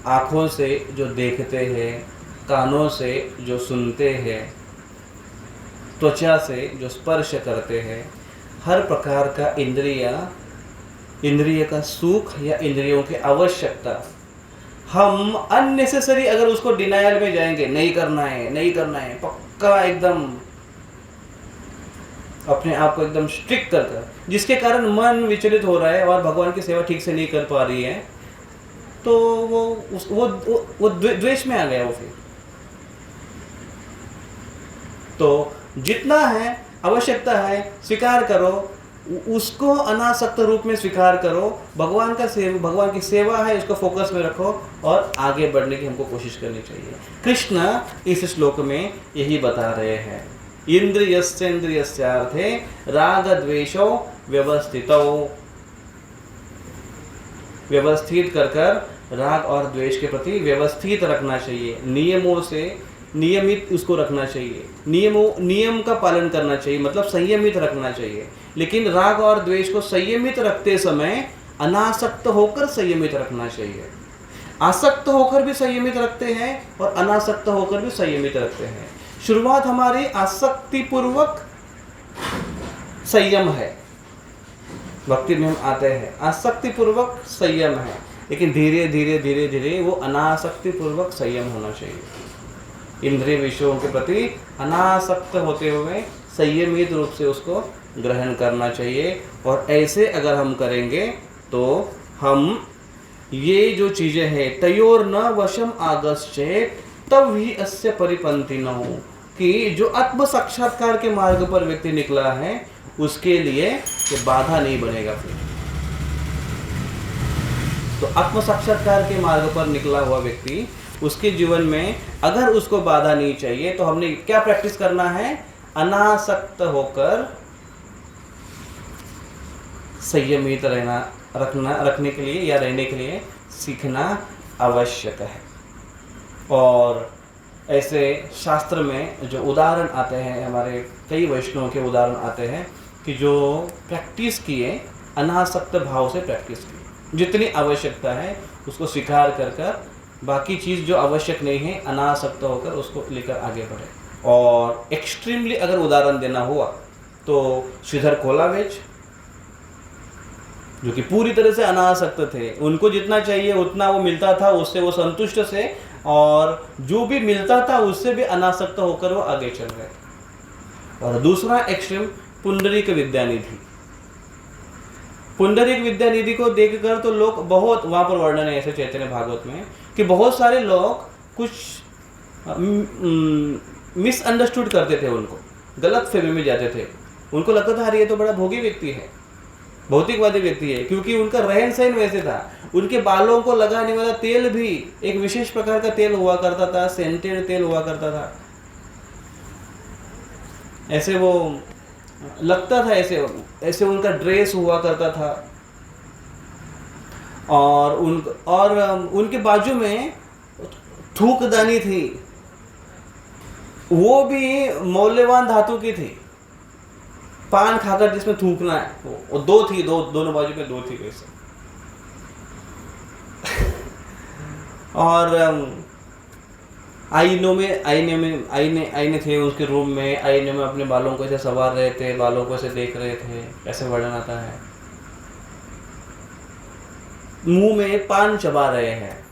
आँखों से जो देखते हैं, कानों से जो सुनते हैं, त्वचा से जो स्पर्श करते हैं, हर प्रकार का इंद्रिय का सुख या इंद्रियों की आवश्यकता, हम अननेसेसरी अगर उसको डिनायल में जाएंगे, नहीं करना है पक्का एकदम अपने आप को एकदम स्ट्रिक्ट कर, जिसके कारण मन विचलित हो रहा है और भगवान की सेवा ठीक से नहीं कर पा रही है, तो वो द्वेष में आ गया वो फिर। तो जितना है आवश्यकता है स्वीकार करो, उसको अनासक्त रूप में स्वीकार करो, भगवान की सेवा है, इसको फोकस में रखो और आगे बढ़ने की हमको कोशिश करनी चाहिए। कृष्ण इस श्लोक में यही बता रहे हैं, इंद्रियस्येन्द्रियस्यार्थे राग द्वेषो व्यवस्थितौ, व्यवस्थित कर राग और द्वेष के प्रति व्यवस्थित रखना चाहिए, नियमों से नियमित उसको रखना चाहिए, नियम का पालन करना चाहिए, मतलब संयमित रखना चाहिए। लेकिन राग और द्वेष को संयमित रखते समय अनासक्त होकर संयमित रखना चाहिए। आसक्त होकर भी संयमित रखते हैं और अनासक्त होकर भी संयमित रखते हैं। शुरुआत हमारी आसक्ति पूर्वक संयम है, भक्ति में हम आते हैं आसक्ति पूर्वक संयम है, लेकिन धीरे धीरे वो अनासक्ति पूर्वक संयम होना चाहिए। इंद्रिय विषयों के प्रति अनासक्त होते हुए संयमित रूप से उसको ग्रहण करना चाहिए। और ऐसे अगर हम करेंगे तो हम ये जो चीज़ें हैं तयोर न वशम आगश्चेत तब ही अस्य परिपंथी न हो, कि जो आत्म साक्षात्कार के मार्ग पर व्यक्ति निकला है उसके लिए ये बाधा नहीं बनेगा फिर। तो आत्म साक्षात्कार के मार्ग पर निकला हुआ व्यक्ति, उसके जीवन में अगर उसको बाधा नहीं चाहिए तो हमने क्या प्रैक्टिस करना है, अनासक्त होकर संयमित रखने के लिए या रहने के लिए सीखना आवश्यक है। और ऐसे शास्त्र में जो उदाहरण आते हैं, हमारे कई वैष्णवों के उदाहरण आते हैं कि जो प्रैक्टिस किए अनासक्त भाव से प्रैक्टिस की, जितनी आवश्यकता है उसको स्वीकार कर बाकी चीज़ जो आवश्यक नहीं है अनासक्त होकर उसको लेकर आगे बढ़े। और एक्सट्रीमली अगर उदाहरण देना हुआ तो श्रीधर कोलावेज, जो कि पूरी तरह से अनासक्त थे, उनको जितना चाहिए उतना वो मिलता था, उससे वो संतुष्ट थे, और जो भी मिलता था उससे भी अनासक्त होकर वो आगे चल गए। और दूसरा एक्सट्रीम पुंडरीक विद्यानिधि, पुंडरीक विद्यानिधि को देखकर तो लोग बहुत, वहाँ पर वर्णन है ऐसे चैतन्य भागवत में कि बहुत सारे लोग कुछ मिसअंडरस्टूड करते थे, उनको गलत फहमी में जाते थे, उनको लगता था अरे ये तो बड़ा भोगी व्यक्ति है, भौतिकवादी व्यक्ति है, क्योंकि उनका रहन सहन वैसे था। उनके बालों को लगाने वाला तेल भी एक विशेष प्रकार का तेल हुआ करता था, सेंटेड तेल हुआ करता था, ऐसे वो लगता था, ऐसे उनका ड्रेस हुआ करता था। और उनके बाजू में थूकदानी थी, वो भी मौल्यवान धातु की थी, पान खाकर जिसमें थूकना है वो दो थी, दोनों बाजू में दो थी वैसे। और आईने थे उसके रूम में, आईने में अपने बालों को ऐसे संवार रहे थे, बालों को ऐसे देख रहे थे, ऐसे वर्णन आता है। मुंह में पान चबा रहे हैं,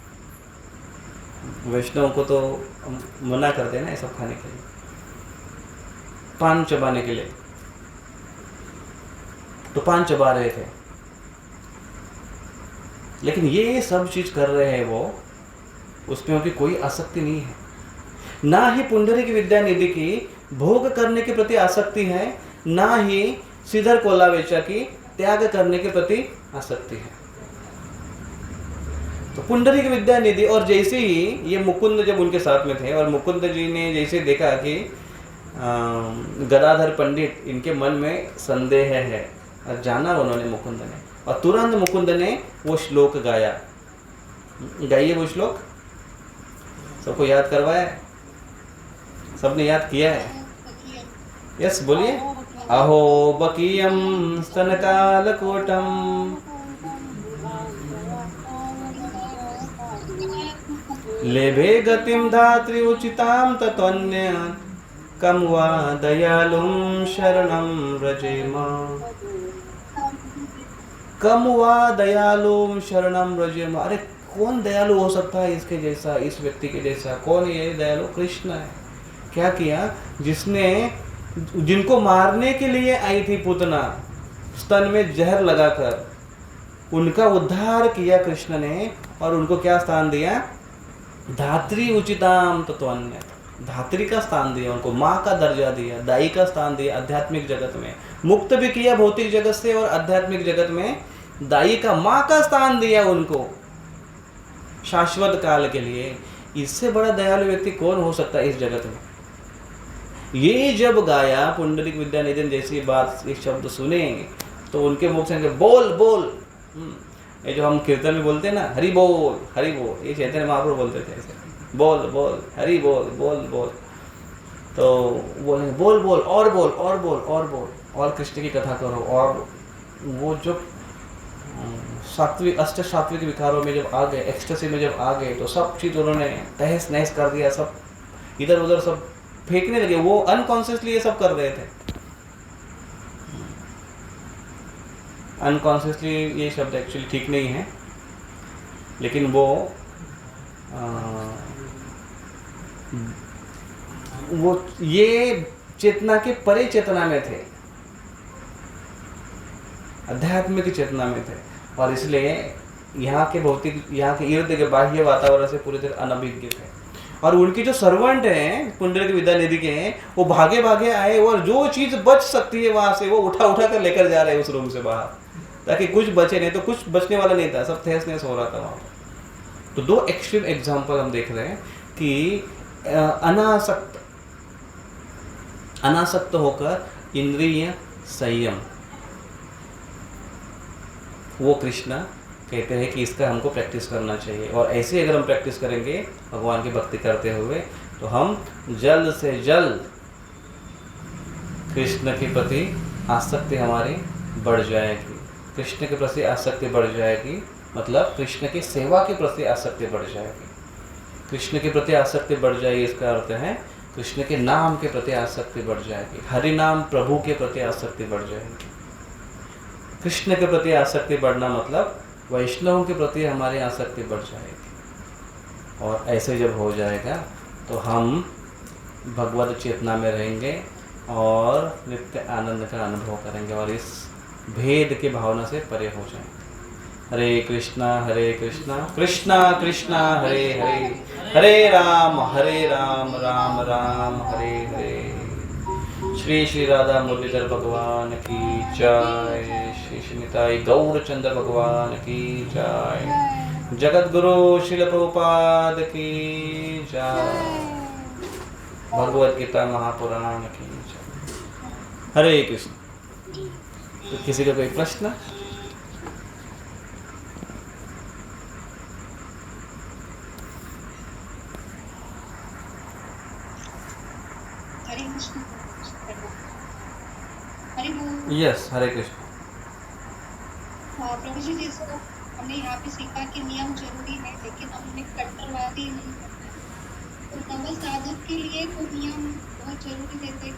वैष्णव को तो मना करते हैं ना ये सब खाने के लिए, पान चबाने के लिए, तो पान चबा रहे थे। लेकिन ये सब चीज कर रहे हैं वो, उसमें उनकी कोई आसक्ति नहीं है। ना ही पुंडरीक विद्यानिधि की भोग करने के प्रति आसक्ति है, ना ही श्रीधर कोलावेचा की त्याग करने के प्रति आसक्ति है। तो पुंडरीक विद्यानिधि, और जैसे ही ये मुकुंद जब उनके साथ में थे और मुकुंद जी ने जैसे देखा कि गदाधर पंडित, इनके मन में संदेह है, और जाना उन्होंने मुकुंद ने, और तुरंत मुकुंद ने वो श्लोक गाया। गाइए वो श्लोक, सबको याद करवाया, सबने याद किया है? यस बोलिए। अहो बकीयम स्तनकालकोटम लेभे गतिम धात्री उचिताम तत्वन्यात् कम वा दयालुम शरणम व्रजेम। कम वा दयालुम शरणम व्रजेम। अरे कौन दयालु हो सकता है इसके जैसा, इस व्यक्ति के जैसा? कौन ये दयालु? कृष्ण है। क्या किया? जिनको मारने के लिए आई थी पूतना, स्तन में जहर लगाकर उनका उद्धार किया कृष्ण ने, और उनको क्या स्थान दिया? धात्री उचिताम तत्वन्य, धात्री का स्थान दिया उनको, माँ का दर्जा दिया, दाई का स्थान दिया आध्यात्मिक जगत में। मुक्त भी किया भौतिक जगत से, और आध्यात्मिक जगत में दाई का, माँ का स्थान दिया उनको शाश्वत काल के लिए। इससे बड़ा दयालु व्यक्ति कौन हो सकता है इस जगत में? ये जब गाया, पुंडलिक विद्यानिधि जैसी बात, एक शब्द सुने तो उनके मुख से बोल बोल, ये जो हम कीर्तन में बोलते हैं ना, हरि बोल हरि बोल, ये चैतन्य महाप्रभु बोलते थे ऐसे, बोल बोल हरि बोल बोल बोल। तो बोलेंगे बोल बोल और बोल और बोल और बोल, और कृष्ण की कथा करो। और वो जो सात्विक, अष्ट सात्विक विकारों में जब आ गए, एक्सटेसी में जब आ गए, तो सब चीज़ उन्होंने तहस नहस कर दिया, सब इधर उधर सब फेंकने लगे। वो अनकॉन्शियसली ये सब कर रहे थे, अनकॉन्शियसली ये शब्द एक्चुअली ठीक नहीं है, लेकिन वो ये चेतना के परे चेतना में थे, अध्यात्म की चेतना में थे, और इसलिए यहाँ के भौतिक, यहाँ के इर्द के बाह्य वातावरण से पूरी तरह अनभिज्ञ थे। और उनके जो सर्वेंट हैं पुंडलिक विद्यानिधि के हैं, वो भागे भागे आए, और जो चीज़ बच सकती है वहाँ से वो उठा उठा कर लेकर जा रहे हैं उस रूम से बाहर, ताकि कुछ बचे नहीं। तो कुछ बचने वाला नहीं था, सब तहस नहस हो रहा था वहाँ पर। तो दो एक्सट्रीम एग्जाम्पल हम देख रहे हैं कि अनासक्त होकर इंद्रिय संयम, वो कृष्ण कहते हैं कि इसका हमको प्रैक्टिस करना चाहिए। और ऐसे अगर हम प्रैक्टिस करेंगे भगवान की भक्ति करते हुए, तो हम जल्द से जल्द कृष्ण के प्रति आसक्ति हमारी बढ़ जाएगी। कृष्ण के प्रति आसक्ति बढ़ जाएगी मतलब कृष्ण की सेवा के प्रति आसक्ति बढ़ जाएगी। कृष्ण के प्रति आसक्ति बढ़ जाएगी, इसका अर्थ है कृष्ण के नाम के प्रति आसक्ति बढ़ जाएगी, हरि नाम प्रभु के प्रति आसक्ति बढ़ जाएगी। कृष्ण के प्रति आसक्ति बढ़ना मतलब वैष्णवों के प्रति हमारी आसक्ति बढ़ जाएगी। और ऐसे जब हो जाएगा तो हम भगवत चेतना में रहेंगे और नित्य आनंद का अनुभव करेंगे, और इस भेद की भावना से परे हो जाएंगे। हरे कृष्णा कृष्णा कृष्णा हरे हरे, हरे राम राम राम हरे हरे। श्री श्री राधा मुरलीधर भगवान की जय, श्री श्री निताई गौरचंद्र भगवान की जय, जगत गुरु श्रील प्रभुपाद की जय, भगवद गीता महापुराण की जय। हरे कृष्ण। तो किसी का कोई प्रश्न? यस, हरे कृष्ण। प्रभु जी, जैसे हमने यहाँ पे सीखा कि नियम जरूरी है, लेकिन हमने कट्टरवादी नहीं करना है। तो नव साधक के लिए तो नियम बहुत जरूरी रहते हैं।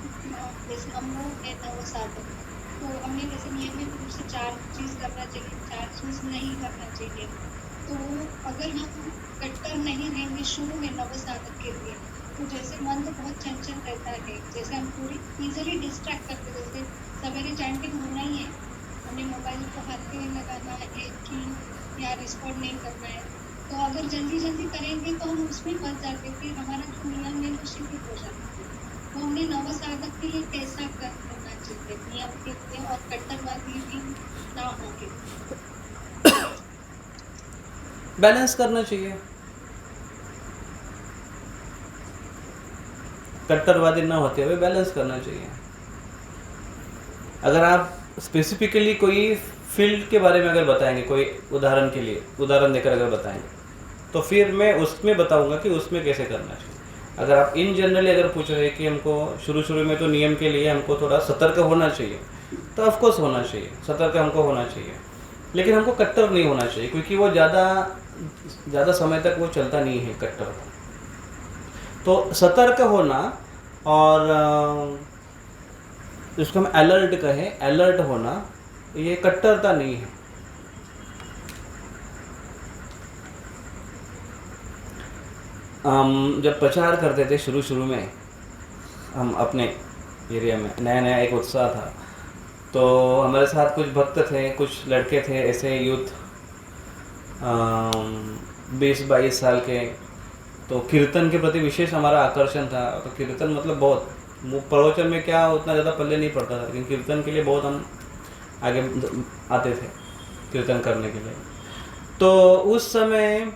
जैसे हम लोग हैं नव साधक, तो हमें जैसे नियमित रूप से 4 चीज़ करना चाहिए, 4 चीज़ नहीं करना चाहिए। तो अगर हम कट्टर नहीं रहेंगे शुरू में नव साधक के लिए, तो जैसे मन तो बहुत चंचल रहता है, जैसे हम पूरी इजीली डिस्ट्रैक्ट करते, जैसे सवेरे चैंटिंग होना ही है, हमें मोबाइल को हाथ में लगाना है कि या रिस्पॉन्ड नहीं करना है। तो अगर जल्दी जल्दी करेंगे तो हम उसमें फंस जाते, फिर हमारा जो नियम है वो शिथिल हो जाता है। तो हमने नव साधक के लिए कैसा करना चाहिए नियम के लिए, और कट्टरवादी भी ना होंगे, बैलेंस करना चाहिए। कट्टरवादी ना होते हुए बैलेंस करना चाहिए। अगर आप स्पेसिफिकली कोई फील्ड के बारे में अगर बताएंगे, कोई उदाहरण देकर अगर बताएंगे, तो फिर मैं उसमें बताऊंगा कि उसमें कैसे करना चाहिए। अगर आप इन जनरली अगर पूछ रहे हैं कि हमको शुरू में तो नियम के लिए हमको थोड़ा सतर्क होना चाहिए, तो ऑफकोर्स होना चाहिए, सतर्क हमको होना चाहिए, लेकिन हमको कट्टर नहीं होना चाहिए, क्योंकि वो ज़्यादा समय तक वो चलता नहीं है कट्टर। तो सतर्क होना और जिसको हम अलर्ट कहें, अलर्ट होना, ये कट्टरता नहीं है। हम जब प्रचार करते थे शुरू में, हम अपने एरिया में नया एक उत्साह था, तो हमारे साथ कुछ भक्त थे, कुछ लड़के थे ऐसे यूथ 20-22 साल के। तो कीर्तन के प्रति विशेष हमारा आकर्षण था। तो कीर्तन मतलब बहुत, प्रवचन में क्या उतना ज़्यादा पल्ले नहीं पड़ता था, लेकिन कीर्तन के लिए बहुत हम आगे आते थे कीर्तन करने के लिए। तो उस समय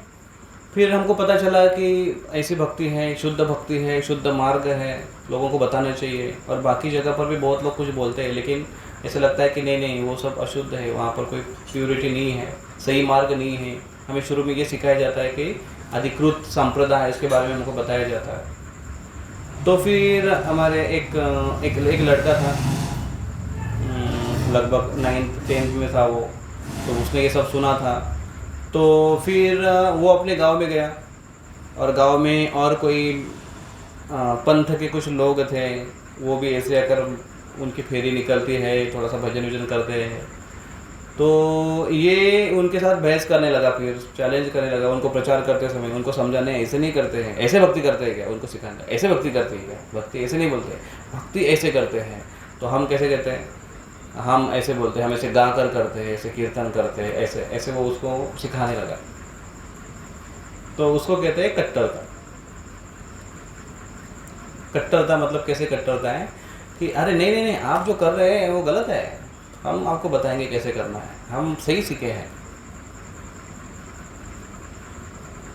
फिर हमको पता चला कि ऐसी भक्ति है, शुद्ध भक्ति है, शुद्ध मार्ग है, लोगों को बताना चाहिए। और बाकी जगह पर भी बहुत लोग कुछ बोलते हैं, लेकिन ऐसा लगता है कि नहीं वो सब अशुद्ध है, वहाँ पर कोई प्योरिटी नहीं है, सही मार्ग नहीं है। हमें शुरू में ये सिखाया जाता है कि अधिकृत संप्रदाय, इसके बारे में हमको बताया जाता है। तो फिर हमारे एक लड़का था, लगभग 9th-10th में था वो, तो उसने ये सब सुना था। तो फिर वो अपने गांव में गया, और गांव में और कोई पंथ के कुछ लोग थे, वो भी ऐसे आकर उनकी फेरी निकलती है, थोड़ा सा भजन वजन करते हैं। तो ये उनके साथ बहस करने लगा, फिर चैलेंज करने लगा उनको प्रचार करते समय, उनको समझाने ऐसे नहीं करते हैं, ऐसे भक्ति करते हैं क्या, उनको सिखाना ऐसे भक्ति करते हैं क्या, भक्ति ऐसे नहीं बोलते, भक्ति ऐसे करते हैं। तो हम कैसे कहते हैं, हम ऐसे बोलते हैं, हम ऐसे गा कर करते हैं, ऐसे कीर्तन करते हैं, ऐसे वो उसको सिखाने लगा। तो उसको कहते हैं कट्टरता। कट्टरता मतलब कैसे कट्टरता है कि अरे नहीं आप जो कर रहे हैं वो गलत है, हम आपको बताएंगे कैसे करना है, हम सही सीखे हैं।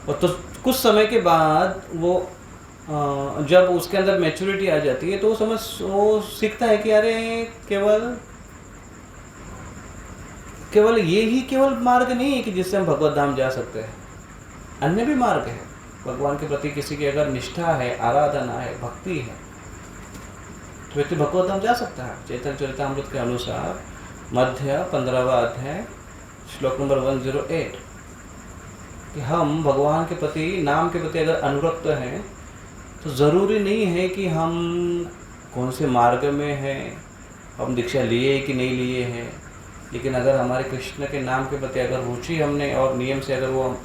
और तो कुछ समय के बाद वो जब उसके अंदर मैच्योरिटी आ जाती है, तो वो सीखता है कि अरे केवल ये ही केवल मार्ग नहीं है कि जिससे हम भगवत धाम जा सकते हैं, अन्य भी मार्ग है। भगवान के प्रति किसी की अगर निष्ठा है, आराधना है, भक्ति है, तो व्यक्ति भगवत धाम जा सकता है। चैतन्य चरितामृत के अनुसार मध्य 15वां अध्याय श्लोक नंबर 108 कि हम भगवान के प्रति, नाम के प्रति अगर अनुरक्त हैं, तो ज़रूरी नहीं है कि हम कौन से मार्ग में हैं, हम दीक्षा लिए कि नहीं लिए हैं, लेकिन अगर हमारे कृष्ण के नाम के प्रति अगर रुचि हमने और नियम से अगर वो हम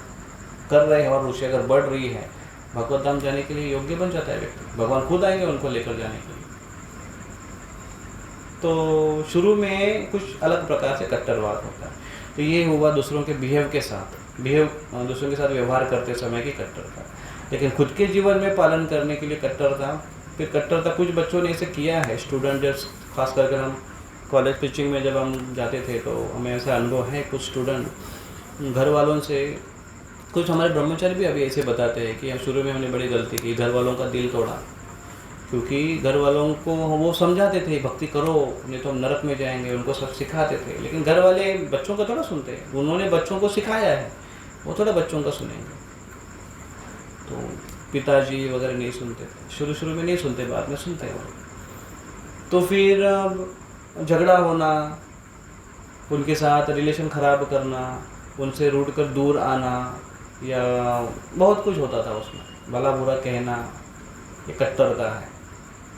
कर रहे हैं और रुचि अगर बढ़ रही है, भगवत धाम जाने के लिए योग्य बन जाता है व्यक्ति। भगवान खुद आएंगे उनको लेकर जाने के लिए। तो शुरू में कुछ अलग प्रकार से कट्टरवाद होता है। तो ये हुआ दूसरों के दूसरों के साथ व्यवहार करते समय की कट्टरता। लेकिन खुद के जीवन में पालन करने के लिए कट्टरता, फिर कट्टरता कुछ बच्चों ने इसे किया है। स्टूडेंट जब खास करके हम कॉलेज टीचिंग में जब हम जाते थे, तो हमें ऐसा अनुभव है, कुछ स्टूडेंट घर वालों से, कुछ हमारे ब्रह्मचारी भी अभी ऐसे बताते हैं कि हम शुरू में हमने बड़ी गलती की, घर वालों का दिल तोड़ा, क्योंकि घर वालों को वो समझाते थे भक्ति करो नहीं तो हम नरक में जाएंगे, उनको सब सिखाते थे। लेकिन घर वाले बच्चों का थोड़ा सुनते हैं, उन्होंने बच्चों को सिखाया है, वो थोड़ा बच्चों का सुनेंगे। तो पिताजी वगैरह नहीं सुनते थे, शुरू में नहीं सुनते, बाद में सुनते हैं। तो फिर झगड़ा होना, उनके साथ रिलेशन ख़राब करना, उनसे रूठ कर दूर आना, या बहुत कुछ होता था उसमें, भला बुरा कहना, ये कट्टरता है,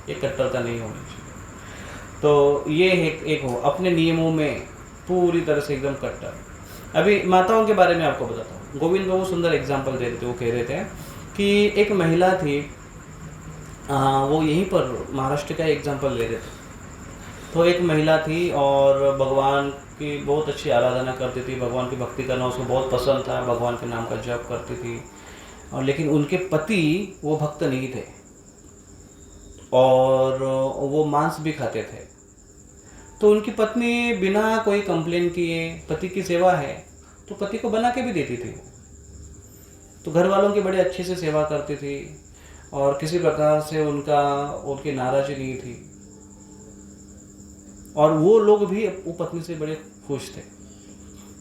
ये कट्टरता नहीं होनी चाहिए। तो ये एक हो अपने नियमों में पूरी तरह से एकदम कट्टर। अभी माताओं के बारे में आपको बताता हूँ। गोविंद बाबू सुंदर एग्जाम्पल दे रहे थे, वो कह रहे थे कि एक महिला थी, वो यहीं पर महाराष्ट्र का एग्जाम्पल ले रहे थे। तो एक महिला थी और भगवान की बहुत अच्छी आराधना करती थी, भगवान की भक्ति करना उसको बहुत पसंद था, भगवान के नाम का जप करती थी। और लेकिन उनके पति वो भक्त नहीं थे और वो मांस भी खाते थे। तो उनकी पत्नी बिना कोई कंप्लेन किए, पति की सेवा है तो पति को बना के भी देती थी। तो घर वालों की बड़े अच्छे से सेवा करती थी और किसी प्रकार से उनकी नाराज़गी नहीं थी। और वो लोग भी वो पत्नी से बड़े खुश थे।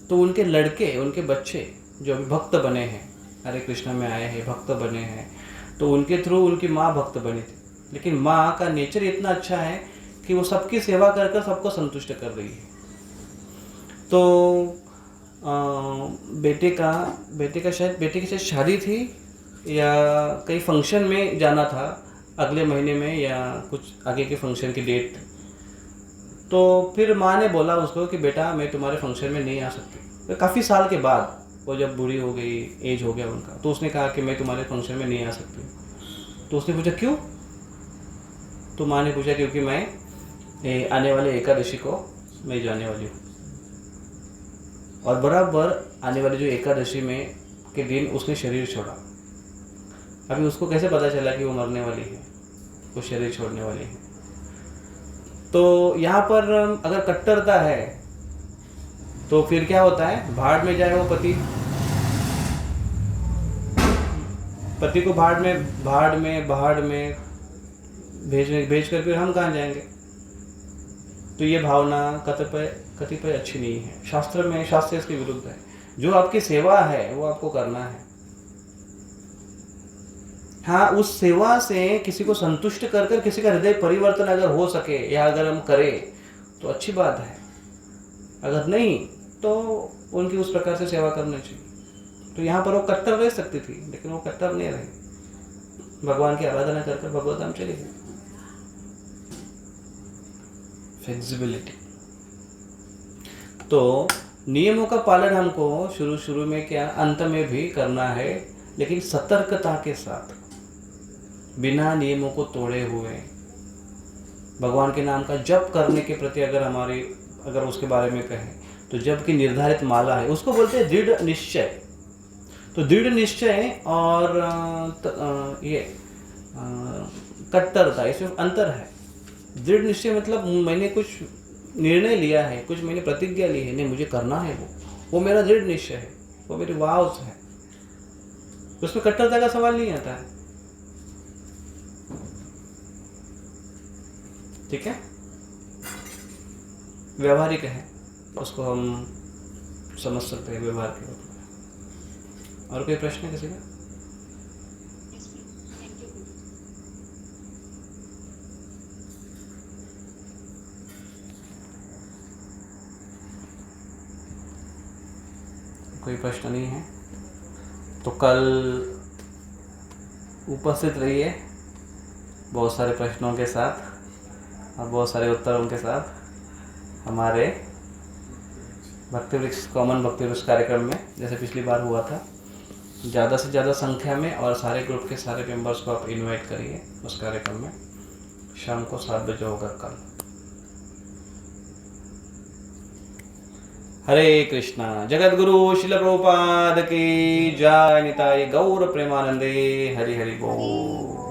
तो उनके लड़के, उनके बच्चे जो अभी भक्त बने हैं, हरे कृष्णा में आए हैं, भक्त बने हैं, तो उनके थ्रू उनकी माँ भक्त बनी थी। लेकिन माँ का नेचर इतना अच्छा है कि वो सबकी सेवा कर कर सबको संतुष्ट कर रही है। तो बेटे की शायद शादी थी या कई फंक्शन में जाना था अगले महीने में, या कुछ आगे के फंक्शन की डेट। तो फिर माँ ने बोला उसको कि बेटा मैं तुम्हारे फंक्शन में नहीं आ सकती। तो काफ़ी साल के बाद वो जब बूढ़ी हो गई, एज हो गया उनका, तो उसने कहा कि मैं तुम्हारे फंक्शन में नहीं आ सकती। तो उसने पूछा क्यों? तो माँ ने पूछा क्योंकि मैं आने वाले एकादशी को मैं जाने वाली हूँ, और बराबर आने वाली जो एकादशी में के दिन उसने शरीर छोड़ा। अभी उसको कैसे पता चला कि वो मरने वाली है, वो शरीर छोड़ने वाली है? तो यहाँ पर अगर कट्टरता है तो फिर क्या होता है, भाड़ में जाए वो पति को भाड़ में भेज कर फिर हम कहाँ जाएंगे? तो ये भावना कतिपय अच्छी नहीं है। शास्त्र इसके विरुद्ध है। जो आपकी सेवा है वो आपको करना है। हाँ, उस सेवा से किसी को संतुष्ट कर कर किसी का हृदय परिवर्तन अगर हो सके या अगर हम करें तो अच्छी बात है, अगर नहीं तो उनकी उस प्रकार से सेवा करनी चाहिए। तो यहाँ पर वो कट्टर रह सकती थी, लेकिन वो कट्टर नहीं रही, भगवान की आराधना कर कर भगवत धाम चली गई। फ्लेक्सिबिलिटी। तो नियमों का पालन हमको शुरू में क्या अंत में भी करना है, लेकिन सतर्कता के साथ, बिना नियमों को तोड़े हुए। भगवान के नाम का जप करने के प्रति अगर उसके बारे में कहें तो जप की निर्धारित माला है, उसको बोलते हैं दृढ़ निश्चय। तो दृढ़ निश्चय और कट्टरता, इसमें अंतर है। दृढ़ निश्चय मतलब मैंने कुछ निर्णय लिया है, कुछ मैंने प्रतिज्ञा ली है, नहीं मुझे करना है, वो मेरा दृढ़ निश्चय है, वो मेरी वाव्स है, उसमें कट्टरता का सवाल नहीं आता है। ठीक है, व्यवहारिक है, उसको हम समझ सकते हैं व्यवहार के रूप में। और कोई प्रश्न है किसी का? कोई प्रश्न नहीं है तो कल उपस्थित रहिए बहुत सारे प्रश्नों के साथ और बहुत सारे उत्तरों के साथ हमारे भक्ति वृक्ष कॉमन भक्ति वृक्ष कार्यक्रम में, जैसे पिछली बार हुआ था। ज़्यादा से ज़्यादा संख्या में और सारे ग्रुप के सारे मेंबर्स को आप इनवाइट करिए उस कार्यक्रम में। शाम को 7 बजे होगा कल। हरे कृष्णा। जगत गुरु शिल प्रभुपाद की जय। निताई गौर प्रेमानंदे। हरि हरि बोल।